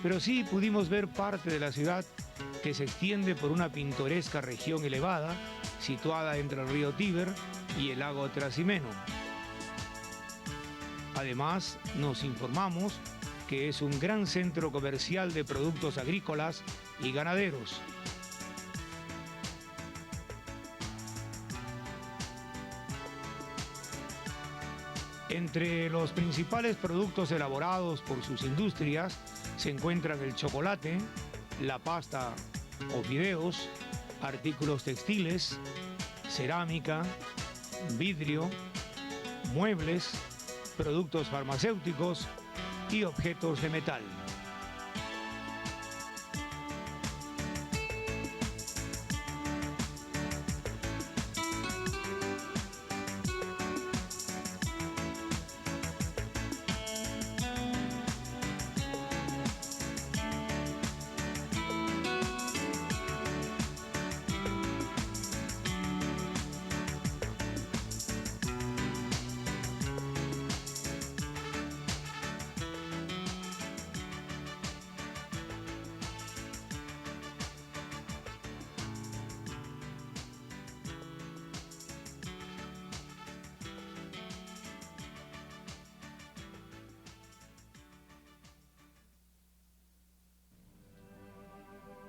Pero sí pudimos ver parte de la ciudad que se extiende por una pintoresca región elevada, situada entre el río Tíber y el lago Trasimeno. Además, nos informamos que es un gran centro comercial de productos agrícolas y ganaderos. Entre los principales productos elaborados por sus industrias se encuentran el chocolate, la pasta o fideos, artículos textiles, cerámica, vidrio, muebles, productos farmacéuticos y objetos de metal.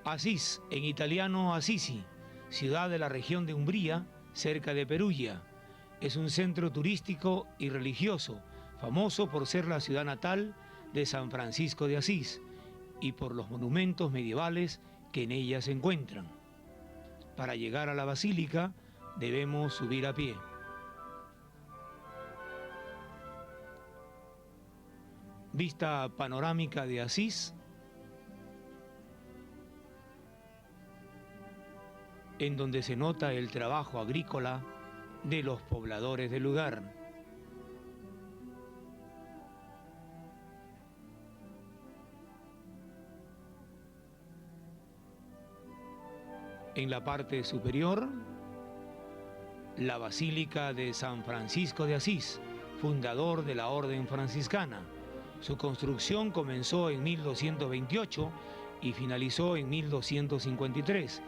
Asís, en italiano Assisi, ciudad de la región de Umbría, cerca de Perugia. Es un centro turístico y religioso, famoso por ser la ciudad natal de San Francisco de Asís y por los monumentos medievales que en ella se encuentran. Para llegar a la basílica debemos subir a pie. Vista panorámica de Asís, en donde se nota el trabajo agrícola de los pobladores del lugar. En la parte superior, la Basílica de San Francisco de Asís, fundador de la Orden Franciscana. Su construcción comenzó en 1228 y finalizó en 1253.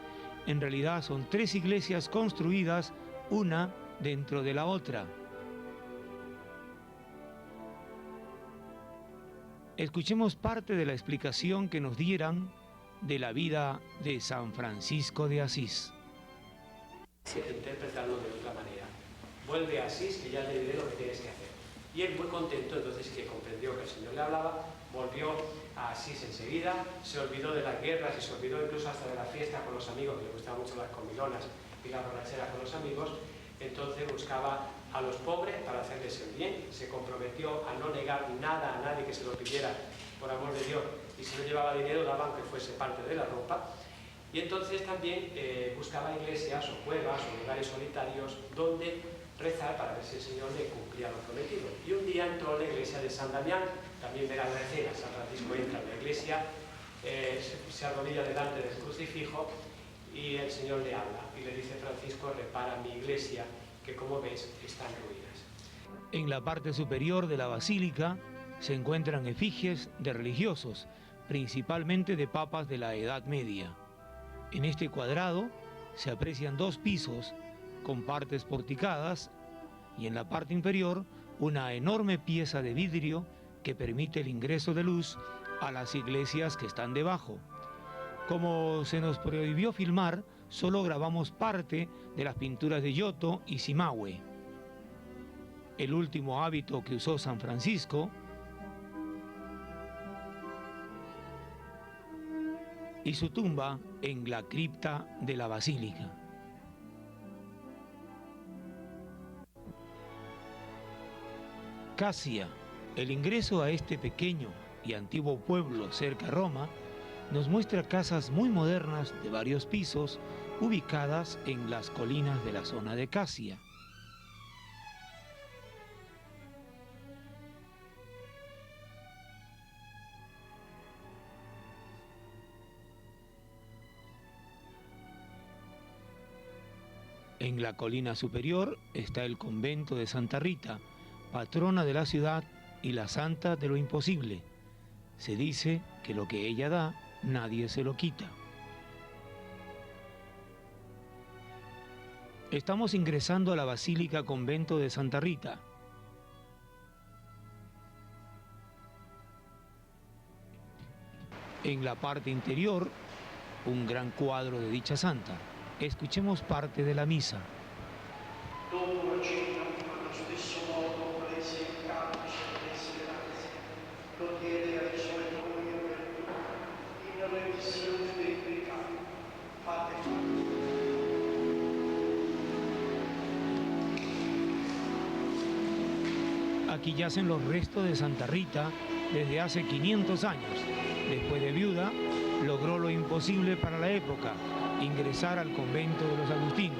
En realidad son 3 iglesias construidas, una dentro de la otra. Escuchemos parte de la explicación que nos dieran de la vida de San Francisco de Asís. Interpretarlo de otra manera. Vuelve a Asís, que ya te diré lo que tienes que hacer. Y él muy contento, entonces, que comprendió que el Señor le hablaba, volvió a Asís enseguida, se olvidó de las guerras y se olvidó incluso hasta de la fiesta con los amigos, que le gustaban mucho las comilonas y la borrachera con los amigos. Entonces buscaba a los pobres para hacerles el bien, se comprometió a no negar nada a nadie que se lo pidiera por amor de Dios, y si no llevaba dinero daba aunque fuese parte de la ropa. Y entonces también buscaba iglesias o cuevas o lugares solitarios donde rezar para ver si el Señor le cumplía lo prometido. Y un día entró en la iglesia de San Damián, también verán la escena. San Francisco entra en la iglesia, se arrodilla delante del crucifijo y el Señor le habla y le dice: Francisco, repara mi iglesia, que como ves está en ruinas. En la parte superior de la basílica se encuentran efigies de religiosos, principalmente de papas de la Edad Media. En este cuadrado se aprecian 2 pisos con partes porticadas y en la parte inferior una enorme pieza de vidrio que permite el ingreso de luz a las iglesias que están debajo. Como se nos prohibió filmar, solo grabamos parte de las pinturas de Giotto y Cimahue. El último hábito que usó San Francisco y su tumba en la cripta de la basílica. Casia, el ingreso a este pequeño y antiguo pueblo cerca a Roma, nos muestra casas muy modernas de varios pisos ubicadas en las colinas de la zona de Casia. En la colina superior está el convento de Santa Rita, patrona de la ciudad y la santa de lo imposible. Se dice que lo que ella da, nadie se lo quita. Estamos ingresando a la Basílica Convento de Santa Rita. En la parte interior, un gran cuadro de dicha santa. Escuchemos parte de la misa. Dopo la cena, allo stesso modo prese il calice e disse grazie, lo diede ai suoi come per tutti, in remissione dei peccati. Fate Aquí yacen los restos de Santa Rita desde hace 500 años. Después de viuda, logró lo imposible para la época, ingresar al convento de los agustinos.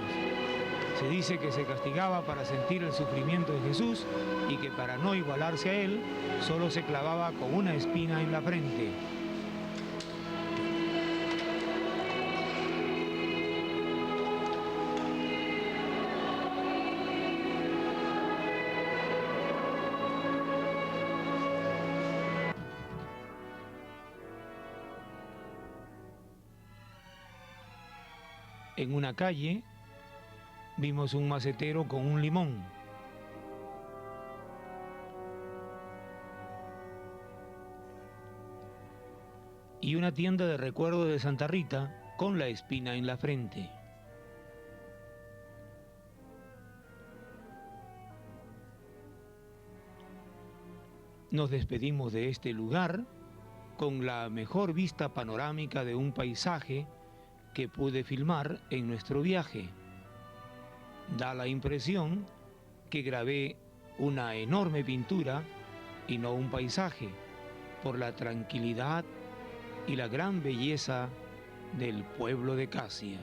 Se dice que se castigaba para sentir el sufrimiento de Jesús y que para no igualarse a él, solo se clavaba con una espina en la frente. En una calle vimos un macetero con un limón. Y una tienda de recuerdo de Santa Rita con la espina en la frente. Nos despedimos de este lugar con la mejor vista panorámica de un paisaje que pude filmar en nuestro viaje. Da la impresión que grabé una enorme pintura y no un paisaje, por la tranquilidad y la gran belleza del pueblo de Casia.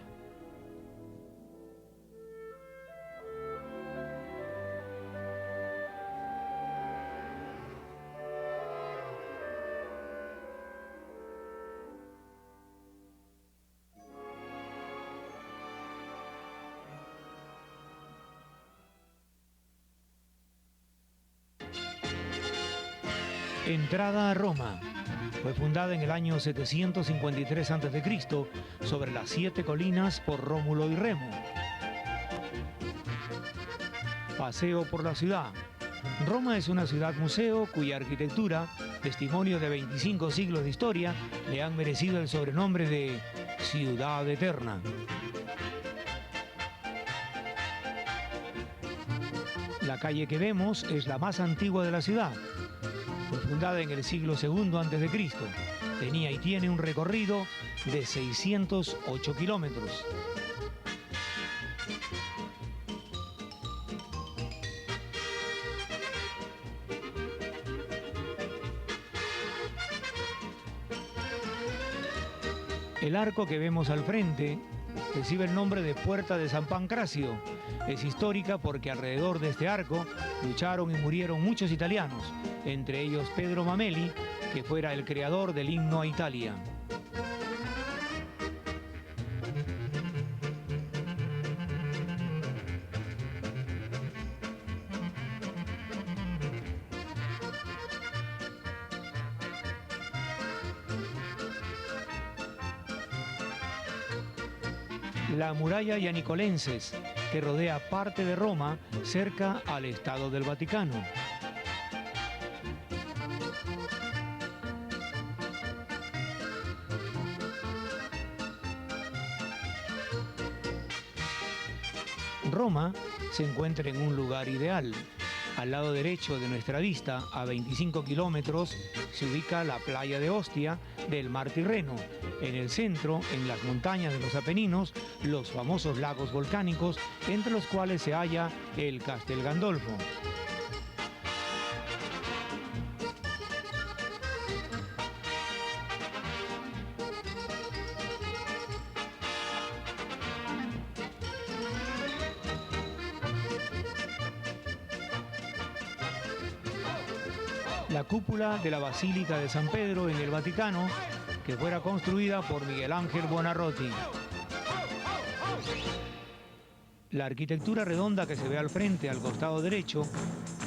Entrada a Roma. Fue fundada en el año 753 a.C. sobre las 7 colinas por Rómulo y Remo. Paseo por la ciudad. Roma es una ciudad museo cuya arquitectura, testimonio de 25 siglos de historia, le han merecido el sobrenombre de Ciudad Eterna. La calle que vemos es la más antigua de la ciudad. Fue fundada en el siglo II a.C. Tenía y tiene un recorrido de 608 kilómetros. El arco que vemos al frente recibe el nombre de Puerta de San Pancracio. Es histórica porque alrededor de este arco lucharon y murieron muchos italianos, entre ellos Pedro Mameli, que fuera el creador del himno a Italia. La muralla Ianicolenses, que rodea parte de Roma cerca al Estado del Vaticano. Roma se encuentra en un lugar ideal. Al lado derecho de nuestra vista, a 25 kilómetros, se ubica la playa de Ostia del mar Tirreno. En el centro, en las montañas de los Apeninos, los famosos lagos volcánicos, entre los cuales se halla el Castel Gandolfo. La cúpula de la Basílica de San Pedro en el Vaticano, que fuera construida por Miguel Ángel Buonarroti. La arquitectura redonda que se ve al frente, al costado derecho,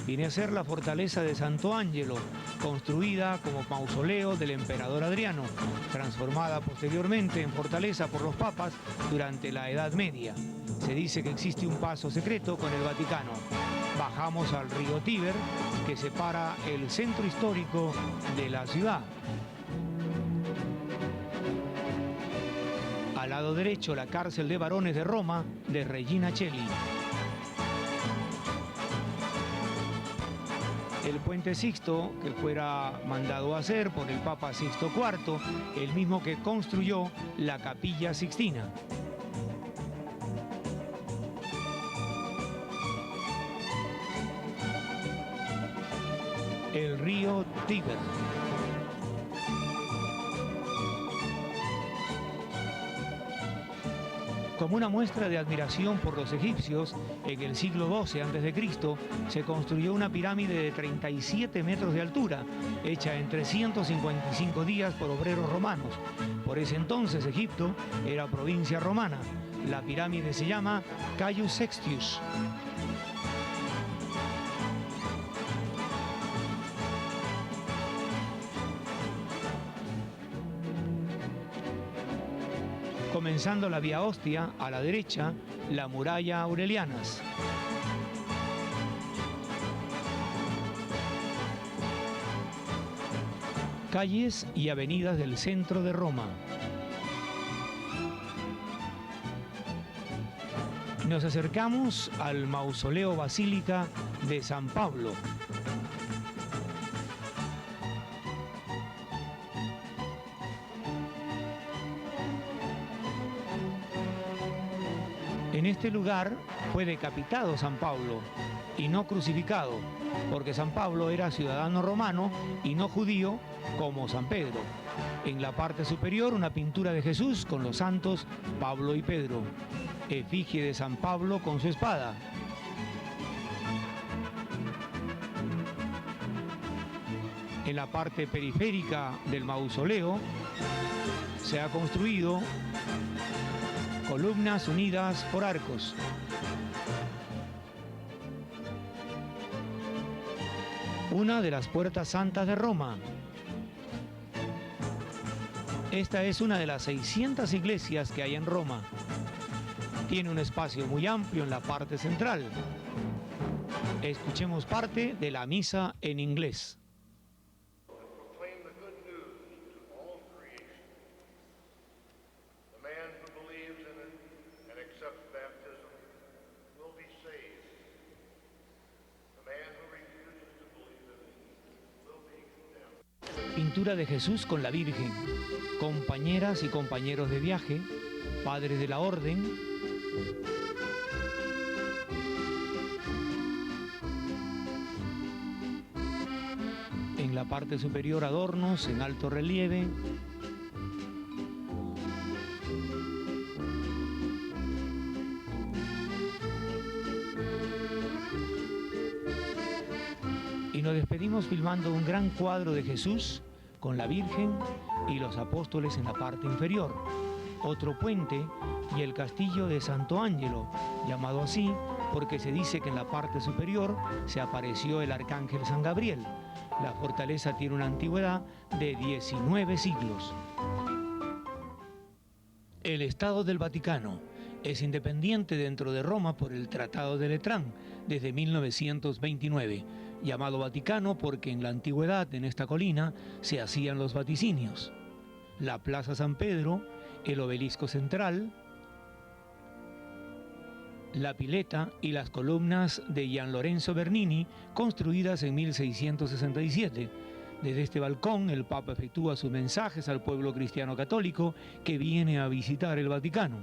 viene a ser la fortaleza de Santo Angelo, construida como mausoleo del emperador Adriano, transformada posteriormente en fortaleza por los papas durante la Edad Media. Se dice que existe un paso secreto con el Vaticano. Bajamos al río Tíber, que separa el centro histórico de la ciudad. Al lado derecho, la cárcel de varones de Roma de Regina Coeli. El puente Sixto, que fuera mandado a hacer por el Papa Sixto IV, el mismo que construyó la Capilla Sixtina. El río Tíber. Como una muestra de admiración por los egipcios, en el siglo XII a.C. se construyó una pirámide de 37 metros de altura, hecha en 355 días por obreros romanos. Por ese entonces Egipto era provincia romana. La pirámide se llama Caius Sextius. Comenzando la vía Ostia, a la derecha, la muralla Aurelianas. Calles y avenidas del centro de Roma. Nos acercamos al mausoleo basílica de San Pablo. En este lugar fue decapitado San Pablo y no crucificado, porque San Pablo era ciudadano romano y no judío como San Pedro. En la parte superior una pintura de Jesús con los santos Pablo y Pedro, efigie de San Pablo con su espada. En la parte periférica del mausoleo se ha construido columnas unidas por arcos. Una de las puertas santas de Roma. Esta es una de las 600 iglesias que hay en Roma. Tiene un espacio muy amplio en la parte central. Escuchemos parte de la misa en inglés. Pintura de Jesús con la Virgen, compañeras y compañeros de viaje, padres de la orden. En la parte superior adornos en alto relieve. Y nos despedimos filmando un gran cuadro de Jesús con la Virgen y los apóstoles en la parte inferior. Otro puente y el castillo de Santo Angelo, llamado así porque se dice que en la parte superior se apareció el arcángel San Gabriel. La fortaleza tiene una antigüedad de 19 siglos. El Estado del Vaticano Es independiente dentro de Roma por el Tratado de Letrán desde 1929, llamado Vaticano porque en la antigüedad en esta colina se hacían los vaticinios. La Plaza San Pedro, el obelisco central, la pileta y las columnas de Gian Lorenzo Bernini, construidas en 1667. Desde este balcón el Papa efectúa sus mensajes al pueblo cristiano católico que viene a visitar el Vaticano.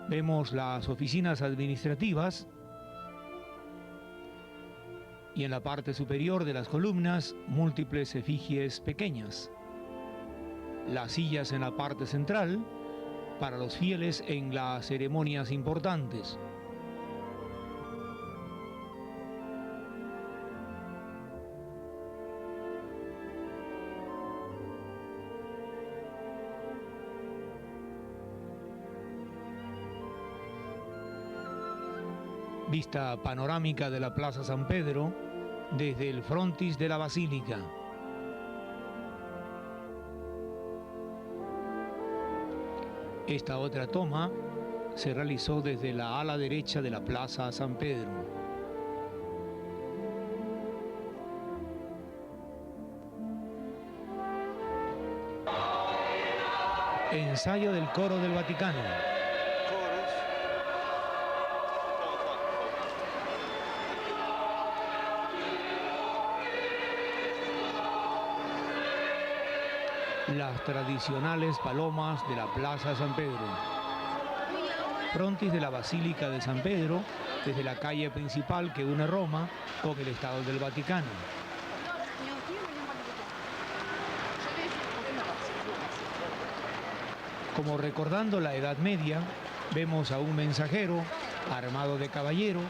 Vemos las oficinas administrativas y en la parte superior de las columnas múltiples efigies pequeñas. Las sillas en la parte central para los fieles en las ceremonias importantes. Vista panorámica de la Plaza San Pedro desde el frontis de la Basílica. Esta otra toma se realizó desde la ala derecha de la Plaza San Pedro. Ensayo del coro del Vaticano. Las tradicionales palomas de la Plaza San Pedro. Frontis de la Basílica de San Pedro, desde la calle principal que une Roma con el Estado del Vaticano. Como recordando la Edad Media, vemos a un mensajero armado de caballero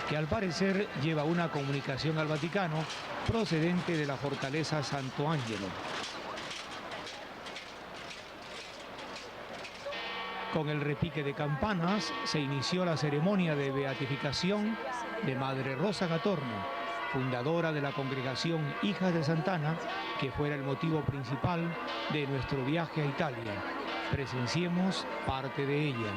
que al parecer lleva una comunicación al Vaticano procedente de la fortaleza Santo Angelo. Con el repique de campanas se inició la ceremonia de beatificación de Madre Rosa Gatorno, fundadora de la congregación Hijas de Sant'Anna, que fuera el motivo principal de nuestro viaje a Italia. Presenciemos parte de ella.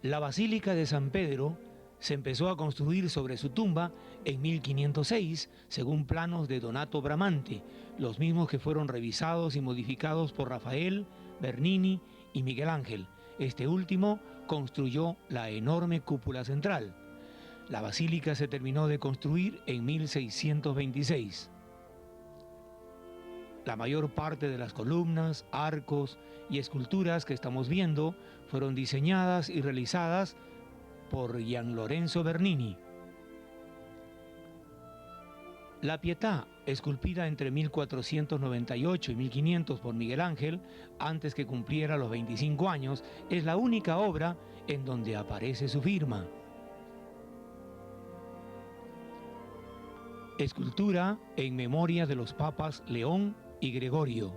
La Basílica de San Pedro se empezó a construir sobre su tumba en 1506, según planos de Donato Bramante, los mismos que fueron revisados y modificados por Rafael, Bernini y Miguel Ángel. Este último construyó la enorme cúpula central. La basílica se terminó de construir en 1626. La mayor parte de las columnas, arcos y esculturas que estamos viendo fueron diseñadas y realizadas por Gian Lorenzo Bernini. La Pietà, esculpida entre 1498 y 1500 por Miguel Ángel, antes que cumpliera los 25 años, es la única obra en donde aparece su firma. Escultura en memoria de los papas León y Gregorio.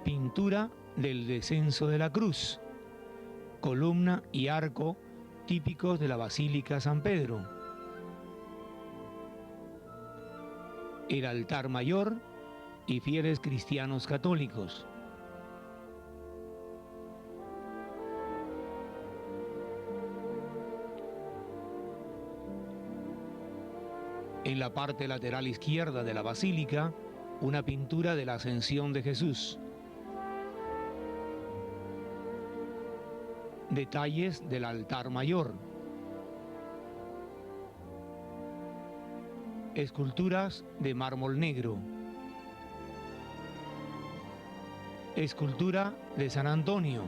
Pintura del descenso de la cruz. Columna y arco típicos de la Basílica San Pedro. El altar mayor y fieles cristianos católicos. En la parte lateral izquierda de la basílica, una pintura de la Ascensión de Jesús. Detalles del altar mayor. Esculturas de mármol negro. Escultura de San Antonio.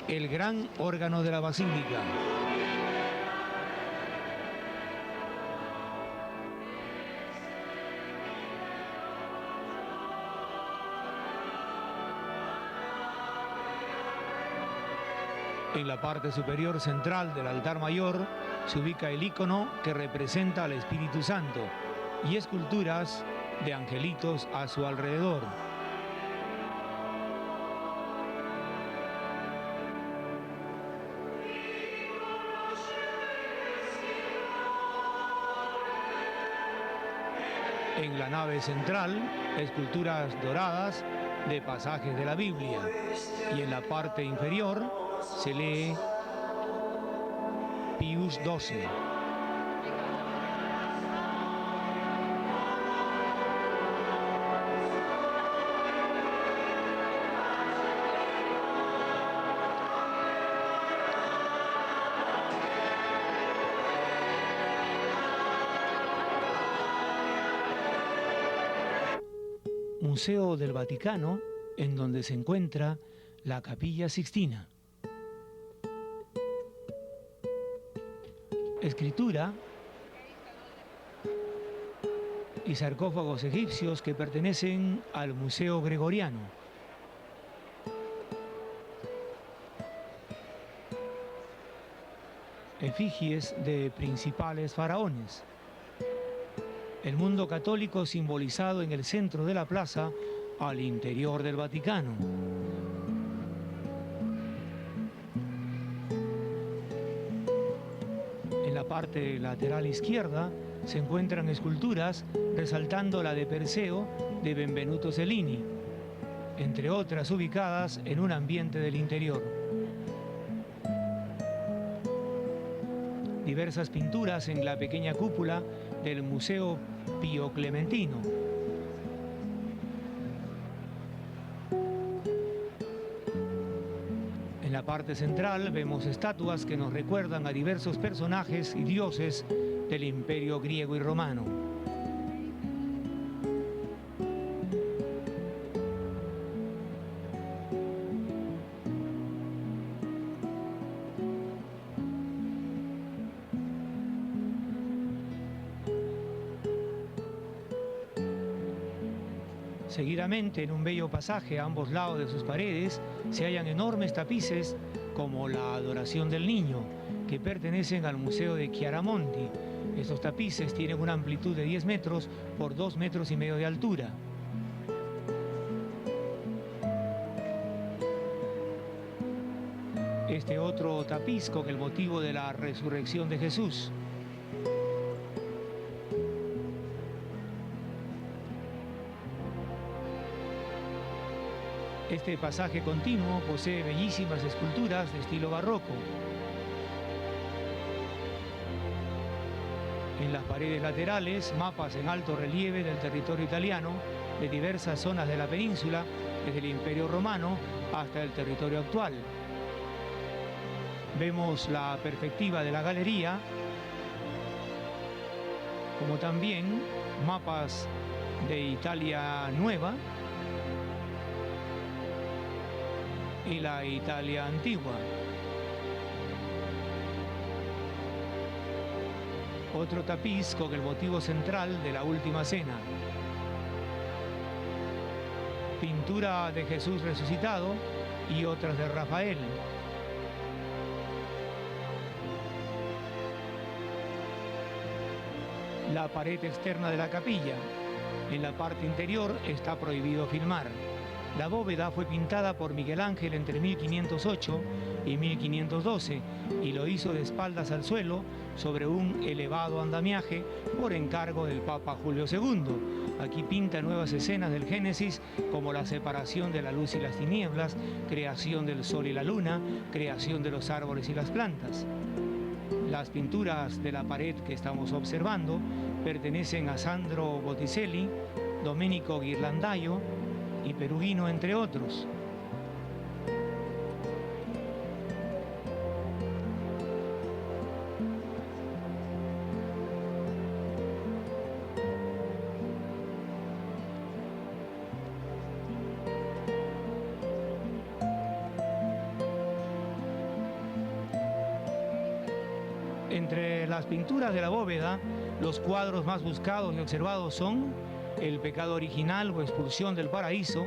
El gran órgano de la basílica. En la parte superior central del altar mayor se ubica el icono que representa al Espíritu Santo y esculturas de angelitos a su alrededor. En la nave central, esculturas doradas de pasajes de la Biblia, y en la parte inferior se lee Pius XII. Museo del Vaticano, en donde se encuentra la Capilla Sixtina. Escritura y sarcófagos egipcios que pertenecen al Museo Gregoriano. Efigies de principales faraones. El mundo católico simbolizado en el centro de la plaza al interior del Vaticano. En la parte lateral izquierda se encuentran esculturas resaltando la de Perseo de Benvenuto Cellini, entre otras ubicadas en un ambiente del interior. Diversas pinturas en la pequeña cúpula del Museo Pío Clementino. En la parte central vemos estatuas que nos recuerdan a diversos personajes y dioses del Imperio griego y romano. Seguidamente, en un bello pasaje a ambos lados de sus paredes, se hallan enormes tapices como la Adoración del Niño, que pertenecen al Museo de Chiaramonti. Estos tapices tienen una amplitud de 10 metros por 2,5 metros de altura. Este otro tapiz con el motivo de la resurrección de Jesús. Este pasaje continuo posee bellísimas esculturas de estilo barroco. En las paredes laterales, mapas en alto relieve del territorio italiano, de diversas zonas de la península, desde el Imperio Romano hasta el territorio actual. Vemos la perspectiva de la galería, como también mapas de Italia Nueva y la Italia Antigua. Otro tapiz con el motivo central de la Última Cena. Pintura de Jesús resucitado y otras de Rafael. La pared externa de la capilla. En la parte interior está prohibido filmar. La bóveda fue pintada por Miguel Ángel entre 1508 y 1512 y lo hizo de espaldas al suelo sobre un elevado andamiaje por encargo del Papa Julio II. Aquí pinta nuevas escenas del Génesis, como la separación de la luz y las tinieblas, creación del sol y la luna, creación de los árboles y las plantas. Las pinturas de la pared que estamos observando pertenecen a Sandro Botticelli, Domenico Ghirlandaio y Perugino, entre otros. Entre las pinturas de la bóveda, los cuadros más buscados y observados son El pecado original o expulsión del paraíso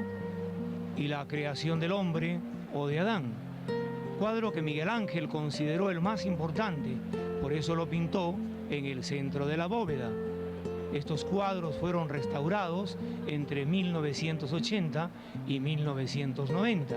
y La creación del hombre o de Adán, cuadro que Miguel Ángel consideró el más importante, por eso lo pintó en el centro de la bóveda. Estos cuadros fueron restaurados entre 1980 y 1990.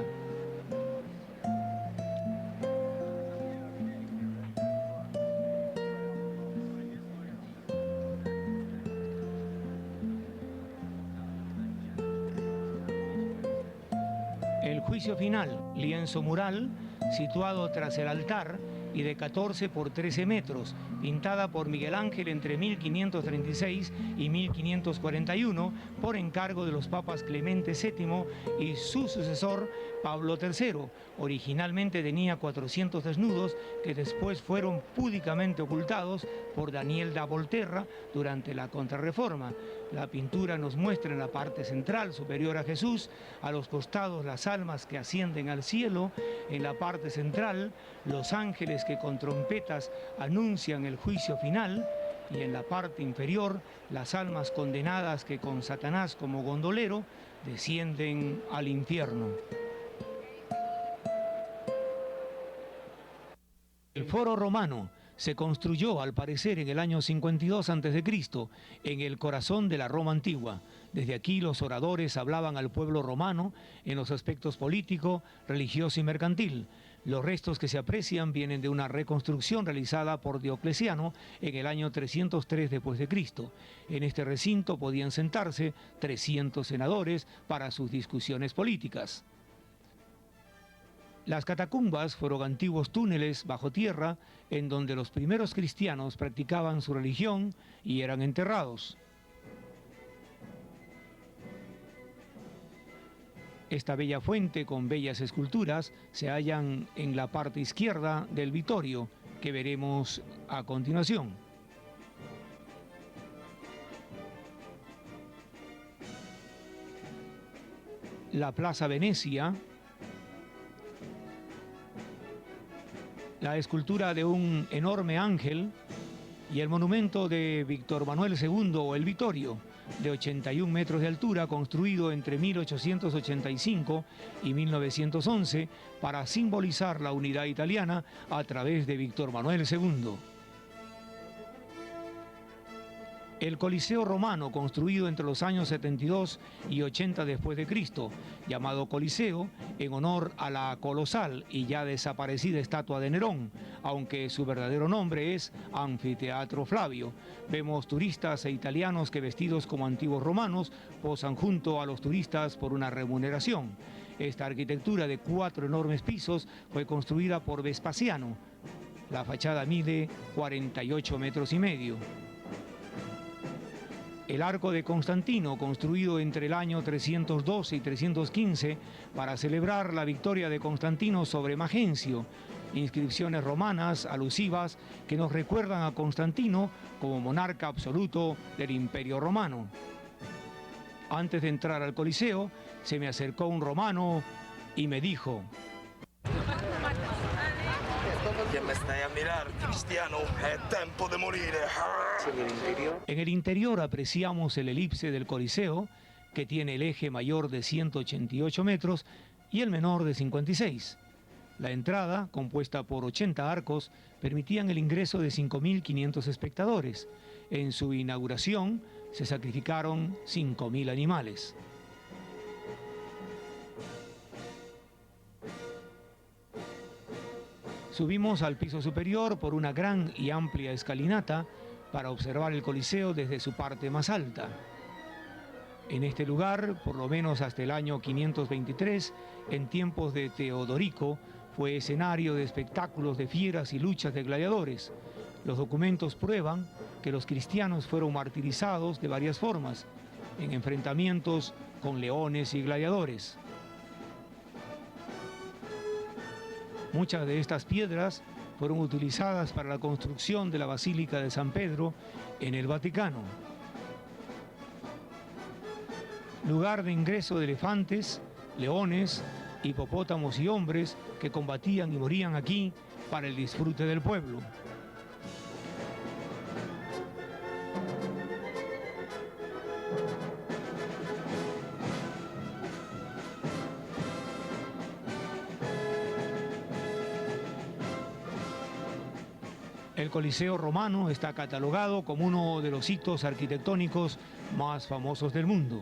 El juicio final, lienzo mural, situado tras el altar y de 14 por 13 metros, pintada por Miguel Ángel entre 1536 y 1541 por encargo de los papas Clemente VII y su sucesor Pablo III. Originalmente tenía 400 desnudos que después fueron púdicamente ocultados por Daniel da Volterra durante la Contrarreforma. La pintura nos muestra en la parte central superior a Jesús, a los costados las almas que ascienden al cielo, en la parte central los ángeles que con trompetas anuncian el juicio final, y en la parte inferior las almas condenadas que con Satanás como gondolero descienden al infierno. El Foro Romano se construyó, al parecer, en el año 52 a.C., en el corazón de la Roma antigua. Desde aquí los oradores hablaban al pueblo romano en los aspectos político, religioso y mercantil. Los restos que se aprecian vienen de una reconstrucción realizada por Diocleciano en el año 303 d.C. En este recinto podían sentarse 300 senadores para sus discusiones políticas. Las catacumbas fueron antiguos túneles bajo tierra en donde los primeros cristianos practicaban su religión y eran enterrados. Esta bella fuente con bellas esculturas se hallan en la parte izquierda del Vittorio, que veremos a continuación. La Plaza Venecia, la escultura de un enorme ángel y el monumento de Víctor Manuel II o el Vittorio, de 81 metros de altura, construido entre 1885 y 1911 para simbolizar la unidad italiana a través de Víctor Manuel II. El Coliseo romano, construido entre los años 72 y 80 después de Cristo, llamado Coliseo en honor a la colosal y ya desaparecida estatua de Nerón, aunque su verdadero nombre es Anfiteatro Flavio. Vemos turistas e italianos que, vestidos como antiguos romanos, posan junto a los turistas por una remuneración. Esta arquitectura de 4 enormes pisos fue construida por Vespasiano. La fachada mide 48 metros y medio. El arco de Constantino, construido entre el año 312 y 315 para celebrar la victoria de Constantino sobre Magencio. Inscripciones romanas alusivas que nos recuerdan a Constantino como monarca absoluto del Imperio Romano. Antes de entrar al Coliseo, se me acercó un romano y me dijo: ¿Quién me está a mirar, cristiano? Es tiempo de morir. En el interior apreciamos el elipse del Coliseo, que tiene el eje mayor de 188 metros y el menor de 56. La entrada, compuesta por 80 arcos, permitían el ingreso de 5.500 espectadores. En su inauguración se sacrificaron 5.000 animales. Subimos al piso superior por una gran y amplia escalinata para observar el Coliseo desde su parte más alta. En este lugar, por lo menos hasta el año 523, en tiempos de Teodorico, fue escenario de espectáculos de fieras y luchas de gladiadores. Los documentos prueban que los cristianos fueron martirizados de varias formas, en enfrentamientos con leones y gladiadores. Muchas de estas piedras fueron utilizadas para la construcción de la Basílica de San Pedro en el Vaticano. Lugar de ingreso de elefantes, leones, hipopótamos y hombres que combatían y morían aquí para el disfrute del pueblo. El Coliseo romano está catalogado como uno de los hitos arquitectónicos más famosos del mundo.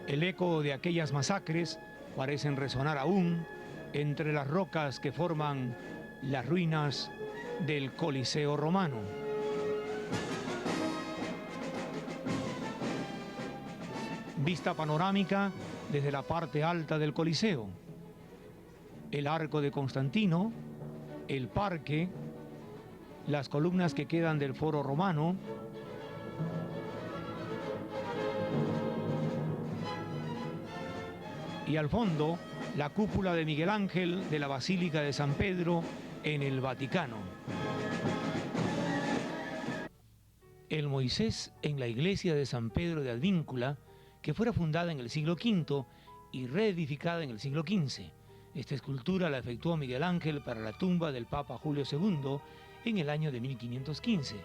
El eco de aquellas masacres parecen resonar aún entre las rocas que forman las ruinas del Coliseo romano. Vista panorámica desde la parte alta del Coliseo. El arco de Constantino, el parque, las columnas que quedan del foro romano, y al fondo la cúpula de Miguel Ángel de la Basílica de San Pedro en el Vaticano. El Moisés en la iglesia de San Pedro de Advíncula, que fuera fundada en el siglo V y reedificada en el siglo XV. Esta escultura la efectuó Miguel Ángel para la tumba del Papa Julio II en el año de 1515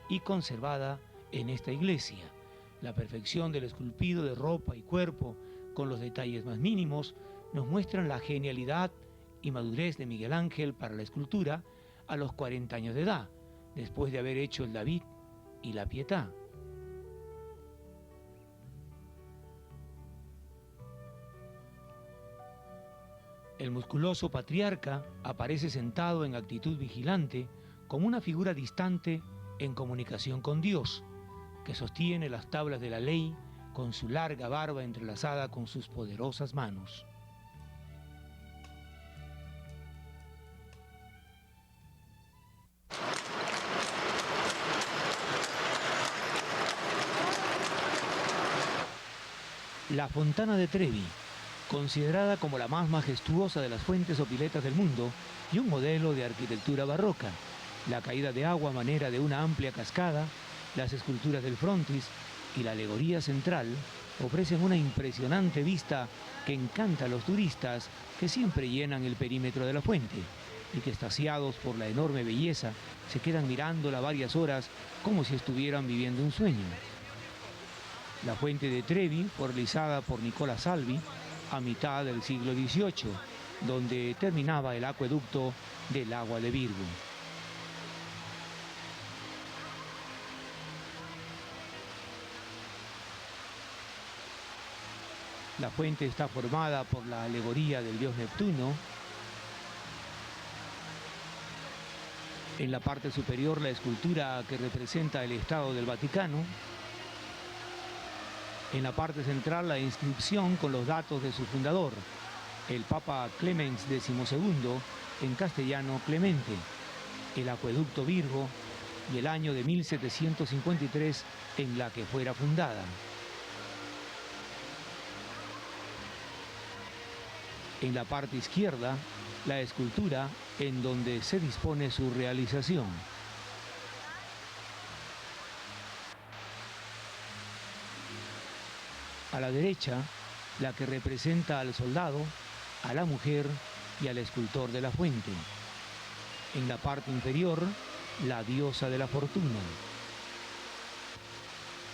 y conservada en esta iglesia. La perfección del esculpido de ropa y cuerpo, con los detalles más mínimos, nos muestran la genialidad y madurez de Miguel Ángel para la escultura a los 40 años de edad, después de haber hecho el David y la Pietà. El musculoso patriarca aparece sentado en actitud vigilante, como una figura distante en comunicación con Dios, que sostiene las tablas de la ley con su larga barba entrelazada con sus poderosas manos. La Fontana de Trevi, considerada como la más majestuosa de las fuentes o piletas del mundo y un modelo de arquitectura barroca. La caída de agua a manera de una amplia cascada, las esculturas del frontis y la alegoría central ofrecen una impresionante vista que encanta a los turistas que siempre llenan el perímetro de la fuente y que, extasiados por la enorme belleza, se quedan mirándola varias horas como si estuvieran viviendo un sueño. La fuente de Trevi fue realizada por Nicola Salvi a mitad del siglo XVIII, donde terminaba el acueducto del agua de Virgo. La fuente está formada por la alegoría del dios Neptuno, En la parte superior, la escultura que representa el Estado del Vaticano. En la parte central, la inscripción con los datos de su fundador, el Papa Clemens XII, en castellano Clemente, el acueducto Virgo y el año de 1753 en la que fuera fundada. En la parte izquierda, la escultura en donde se dispone su realización. A la derecha, la que representa al soldado, a la mujer y al escultor de la fuente. En la parte inferior, la diosa de la fortuna.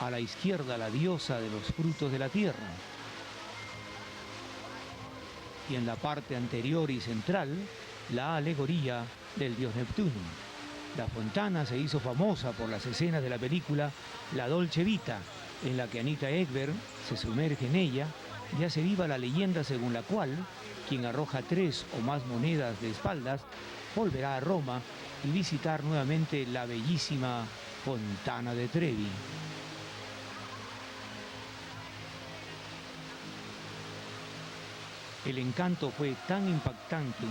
A la izquierda, la diosa de los frutos de la tierra. Y en la parte anterior y central, la alegoría del dios Neptuno. La fontana se hizo famosa por las escenas de la película La Dolce Vita, en la que Anita Ekberg se sumerge en ella y hace viva la leyenda según la cual quien arroja 3 o más monedas de espaldas volverá a Roma y visitar nuevamente la bellísima Fontana de Trevi. El encanto fue tan impactante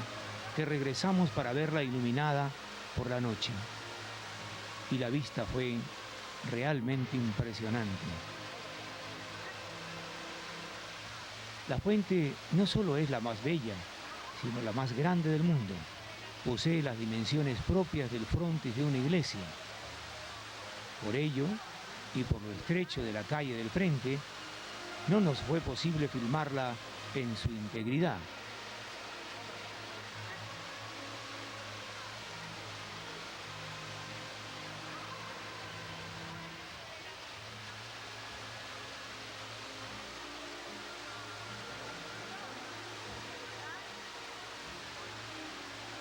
que regresamos para verla iluminada por la noche. Y la vista fue realmente impresionante. La fuente no solo es la más bella, sino la más grande del mundo. Posee las dimensiones propias del frontis de una iglesia. Por ello, y por lo estrecho de la calle del frente, no nos fue posible filmarla en su integridad.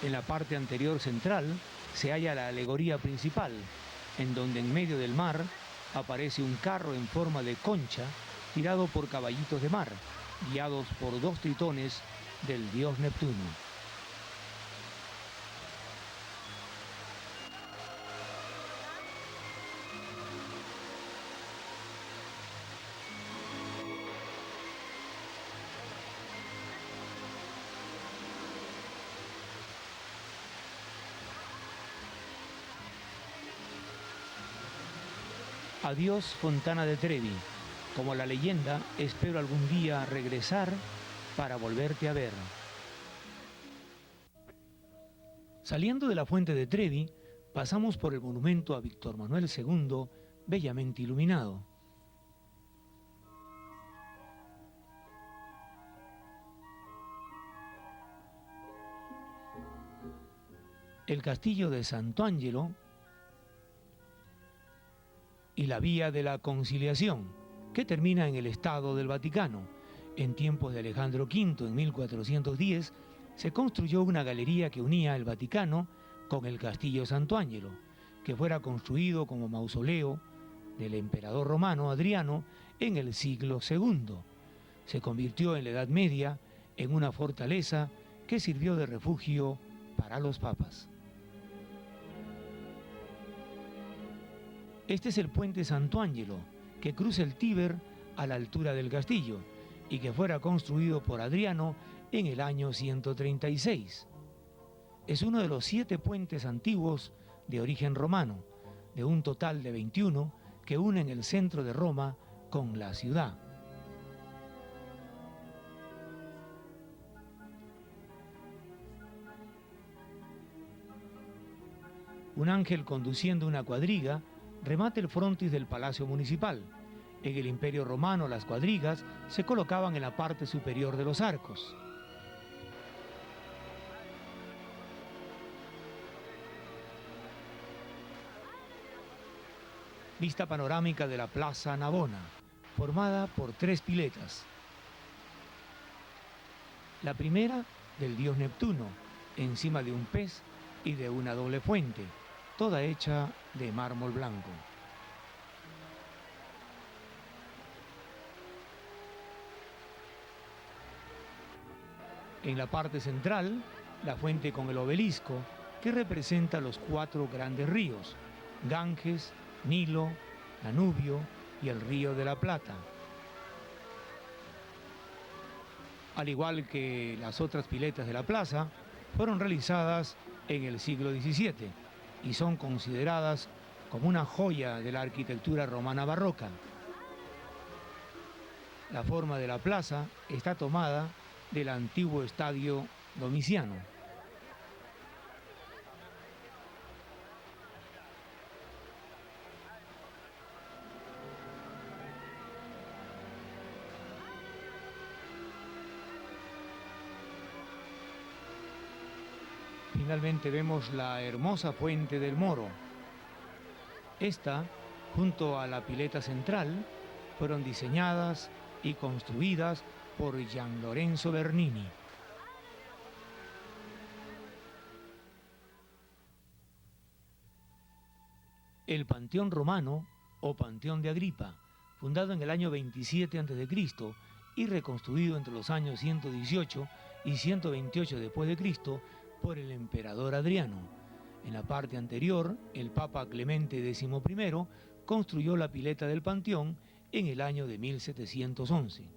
En la parte anterior central se halla la alegoría principal, en donde en medio del mar aparece un carro en forma de concha tirado por caballitos de mar, guiados por 2 tritones del dios Neptuno. Adiós, Fontana de Trevi. Como la leyenda, espero algún día regresar para volverte a ver. Saliendo de la fuente de Trevi, pasamos por el monumento a Víctor Manuel II, bellamente iluminado. El castillo de Santo Angelo y la Vía de la Conciliación, que termina en el Estado del Vaticano. En tiempos de Alejandro V, en 1410, se construyó una galería que unía el Vaticano con el Castillo Santo Angelo, que fuera construido como mausoleo del emperador romano Adriano en el siglo II. Se convirtió en la Edad Media en una fortaleza que sirvió de refugio para los papas. Este es el puente Santo Angelo, que cruza el Tíber a la altura del castillo y que fuera construido por Adriano en el año 136. Es uno de los 7 puentes antiguos de origen romano, de un total de 21 que unen el centro de Roma con la ciudad. Un ángel conduciendo una cuadriga remate el frontis del Palacio Municipal. En el Imperio Romano las cuadrigas se colocaban en la parte superior de los arcos. Vista panorámica de la Plaza Navona, formada por 3 piletas. La primera del dios Neptuno, encima de un pez y de una doble fuente, toda hecha de mármol blanco. En la parte central, la fuente con el obelisco que representa los 4 grandes ríos: Ganges, Nilo, Danubio y el Río de la Plata. Al igual que las otras piletas de la plaza, fueron realizadas en el siglo XVII y son consideradas como una joya de la arquitectura romana barroca. La forma de la plaza está tomada del antiguo estadio Domiciano. Finalmente vemos la hermosa Fuente del Moro. Esta, junto a la pileta central, fueron diseñadas y construidas por Gian Lorenzo Bernini. El Panteón Romano, o Panteón de Agripa, fundado en el año 27 a.C. y reconstruido entre los años 118 y 128 después de Cristo por el emperador Adriano. En la parte anterior, el Papa Clemente XI construyó la pileta del Panteón en el año de 1711.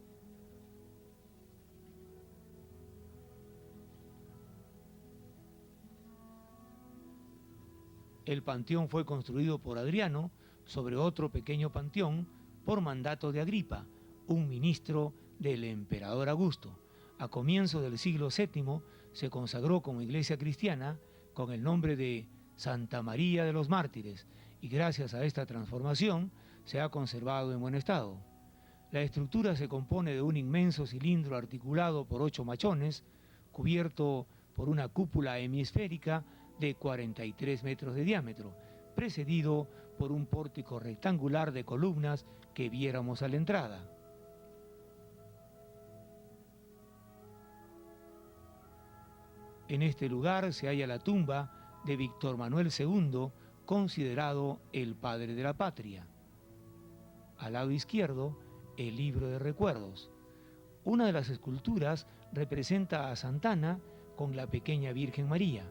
El panteón fue construido por Adriano sobre otro pequeño panteón por mandato de Agripa, un ministro del emperador Augusto. A comienzos del siglo VII se consagró como iglesia cristiana con el nombre de Santa María de los Mártires y gracias a esta transformación se ha conservado en buen estado. La estructura se compone de un inmenso cilindro articulado por 8 machones, cubierto por una cúpula hemisférica de 43 metros de diámetro, precedido por un pórtico rectangular de columnas que viéramos a la entrada. En este lugar se halla la tumba de Víctor Manuel II, considerado el padre de la patria. Al lado izquierdo, el libro de recuerdos. Una de las esculturas representa a Santa Ana con la pequeña Virgen María.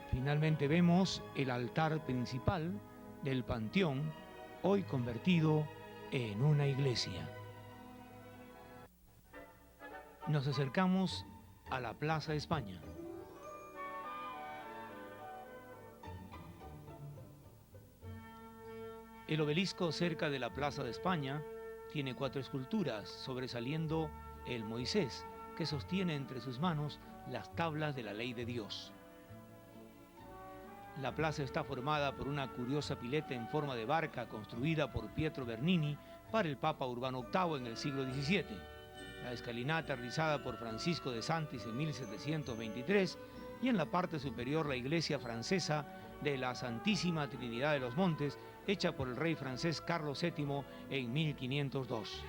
Finalmente vemos el altar principal del panteón, hoy convertido en una iglesia. Nos acercamos a la Plaza de España. El obelisco cerca de la Plaza de España tiene 4 esculturas, sobresaliendo el Moisés, que sostiene entre sus manos las tablas de la ley de Dios. La plaza está formada por una curiosa pileta en forma de barca construida por Pietro Bernini para el Papa Urbano VIII en el siglo XVII. La escalinata realizada por Francisco de Santis en 1723 y en la parte superior la iglesia francesa de la Santísima Trinidad de los Montes, hecha por el rey francés Carlos VII en 1502.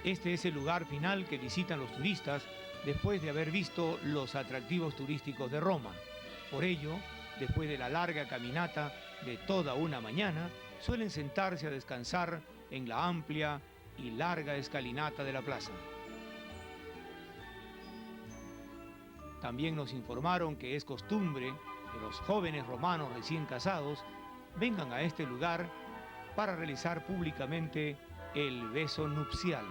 Este es el lugar final que visitan los turistas después de haber visto los atractivos turísticos de Roma. Por ello, después de la larga caminata de toda una mañana, suelen sentarse a descansar en la amplia y larga escalinata de la plaza. También nos informaron que es costumbre que los jóvenes romanos recién casados vengan a este lugar para realizar públicamente el beso nupcial.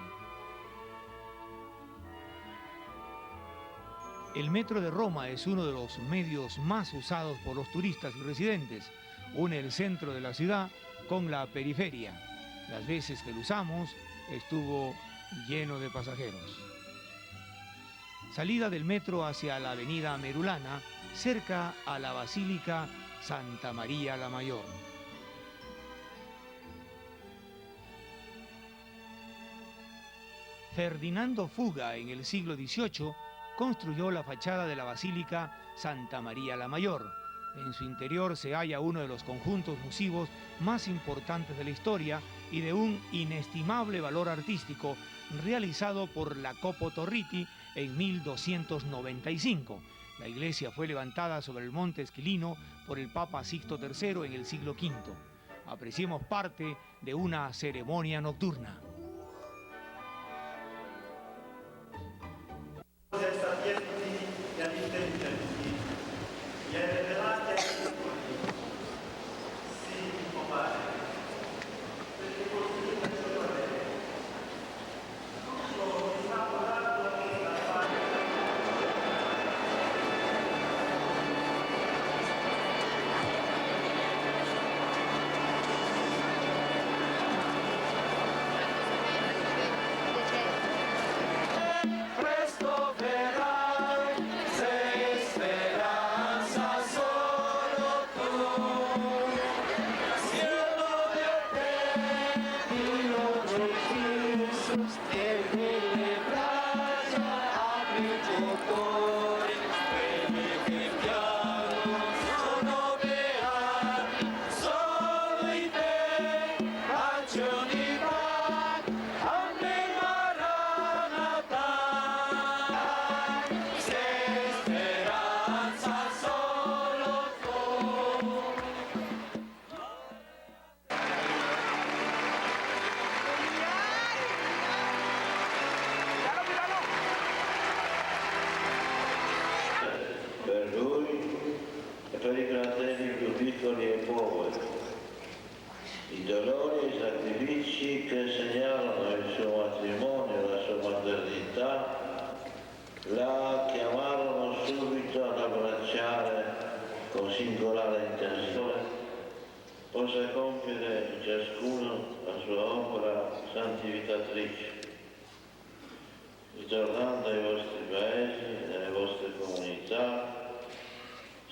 El metro de Roma es uno de los medios más usados por los turistas y residentes. Une el centro de la ciudad con la periferia. Las veces que lo usamos estuvo lleno de pasajeros. Salida del metro hacia la avenida Merulana, cerca a la Basílica Santa María la Mayor. Ferdinando Fuga en el siglo XVIII construyó la fachada de la Basílica Santa María la Mayor. En su interior se halla uno de los conjuntos musivos más importantes de la historia y de un inestimable valor artístico, realizado por Jacopo Torriti en 1295. La iglesia fue levantada sobre el monte Esquilino por el Papa Sixto III en el siglo V. apreciemos parte de una ceremonia nocturna. Siete attenti e agli intelligenti, gli rivelati ai piccoli, sì, compare, perché così è solo lei. Tutto mi sta volando nella fare. Presto verrai, sei speranza solo tu. Cielo de Dio Gesù, e nelle braccia apri il tuo cuore, quelli che piangono sono beati, solo in te, ragioni vai, amen Maranatha, sei speranza solo tu. Per lui e per i fratelli più piccoli e poveri, i dolori e i sacrifici che segnalano il suo matrimonio e la sua maternità la chiamarono subito ad abbracciare con singolare intenzione, possa compiere ciascuno la sua opera santificatrice, ritornando ai vostri paesi e nelle vostre comunità.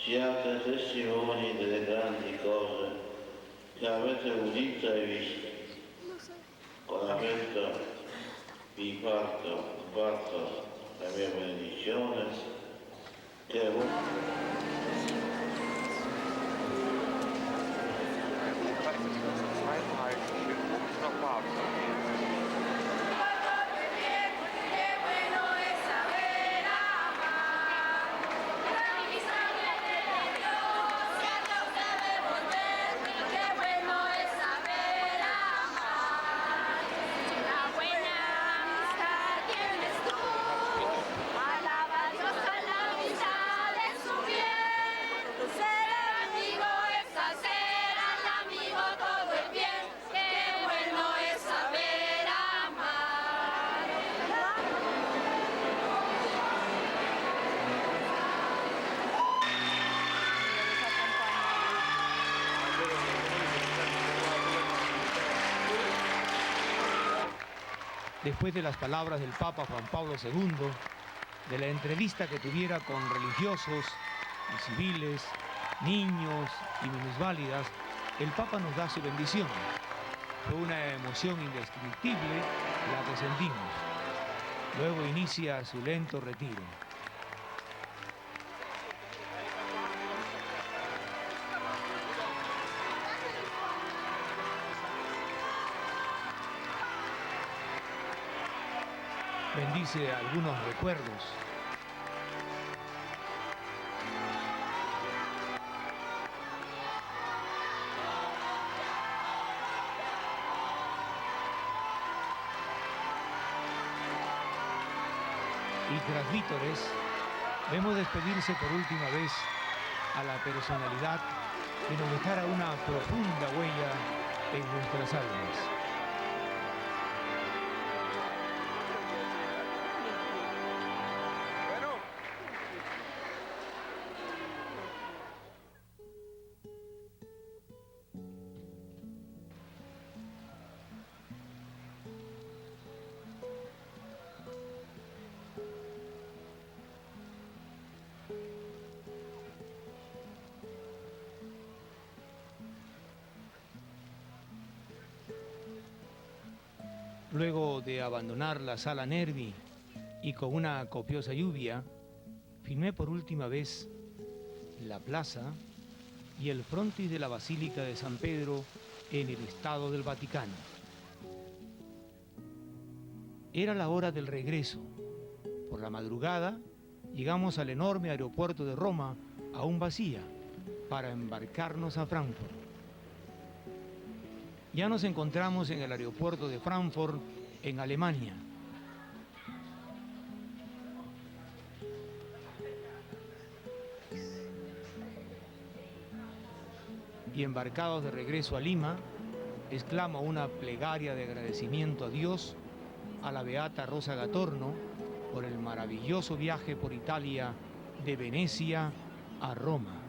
Siate testimoni delle grandi cose che avete udito e visto. Con affetto vi parto la mia benedizione, che è Después de las palabras del Papa Juan Pablo II, de la entrevista que tuviera con religiosos y civiles, niños y minusválidas, el Papa nos da su bendición. Fue una emoción indescriptible la que sentimos. Luego inicia su lento retiro. Bendice algunos recuerdos. Y tras vítores, vemos despedirse por última vez a la personalidad que nos dejara una profunda huella en nuestras almas. Luego de abandonar la sala Nervi y con una copiosa lluvia, filmé por última vez la plaza y el frontis de la Basílica de San Pedro en el Estado del Vaticano. Era la hora del regreso. Por la madrugada llegamos al enorme aeropuerto de Roma, aún vacía, para embarcarnos a Frankfurt. Ya nos encontramos en el aeropuerto de Frankfurt, en Alemania. Y embarcados de regreso a Lima, exclamo una plegaria de agradecimiento a Dios, a la beata Rosa Gatorno, por el maravilloso viaje por Italia de Venecia a Roma.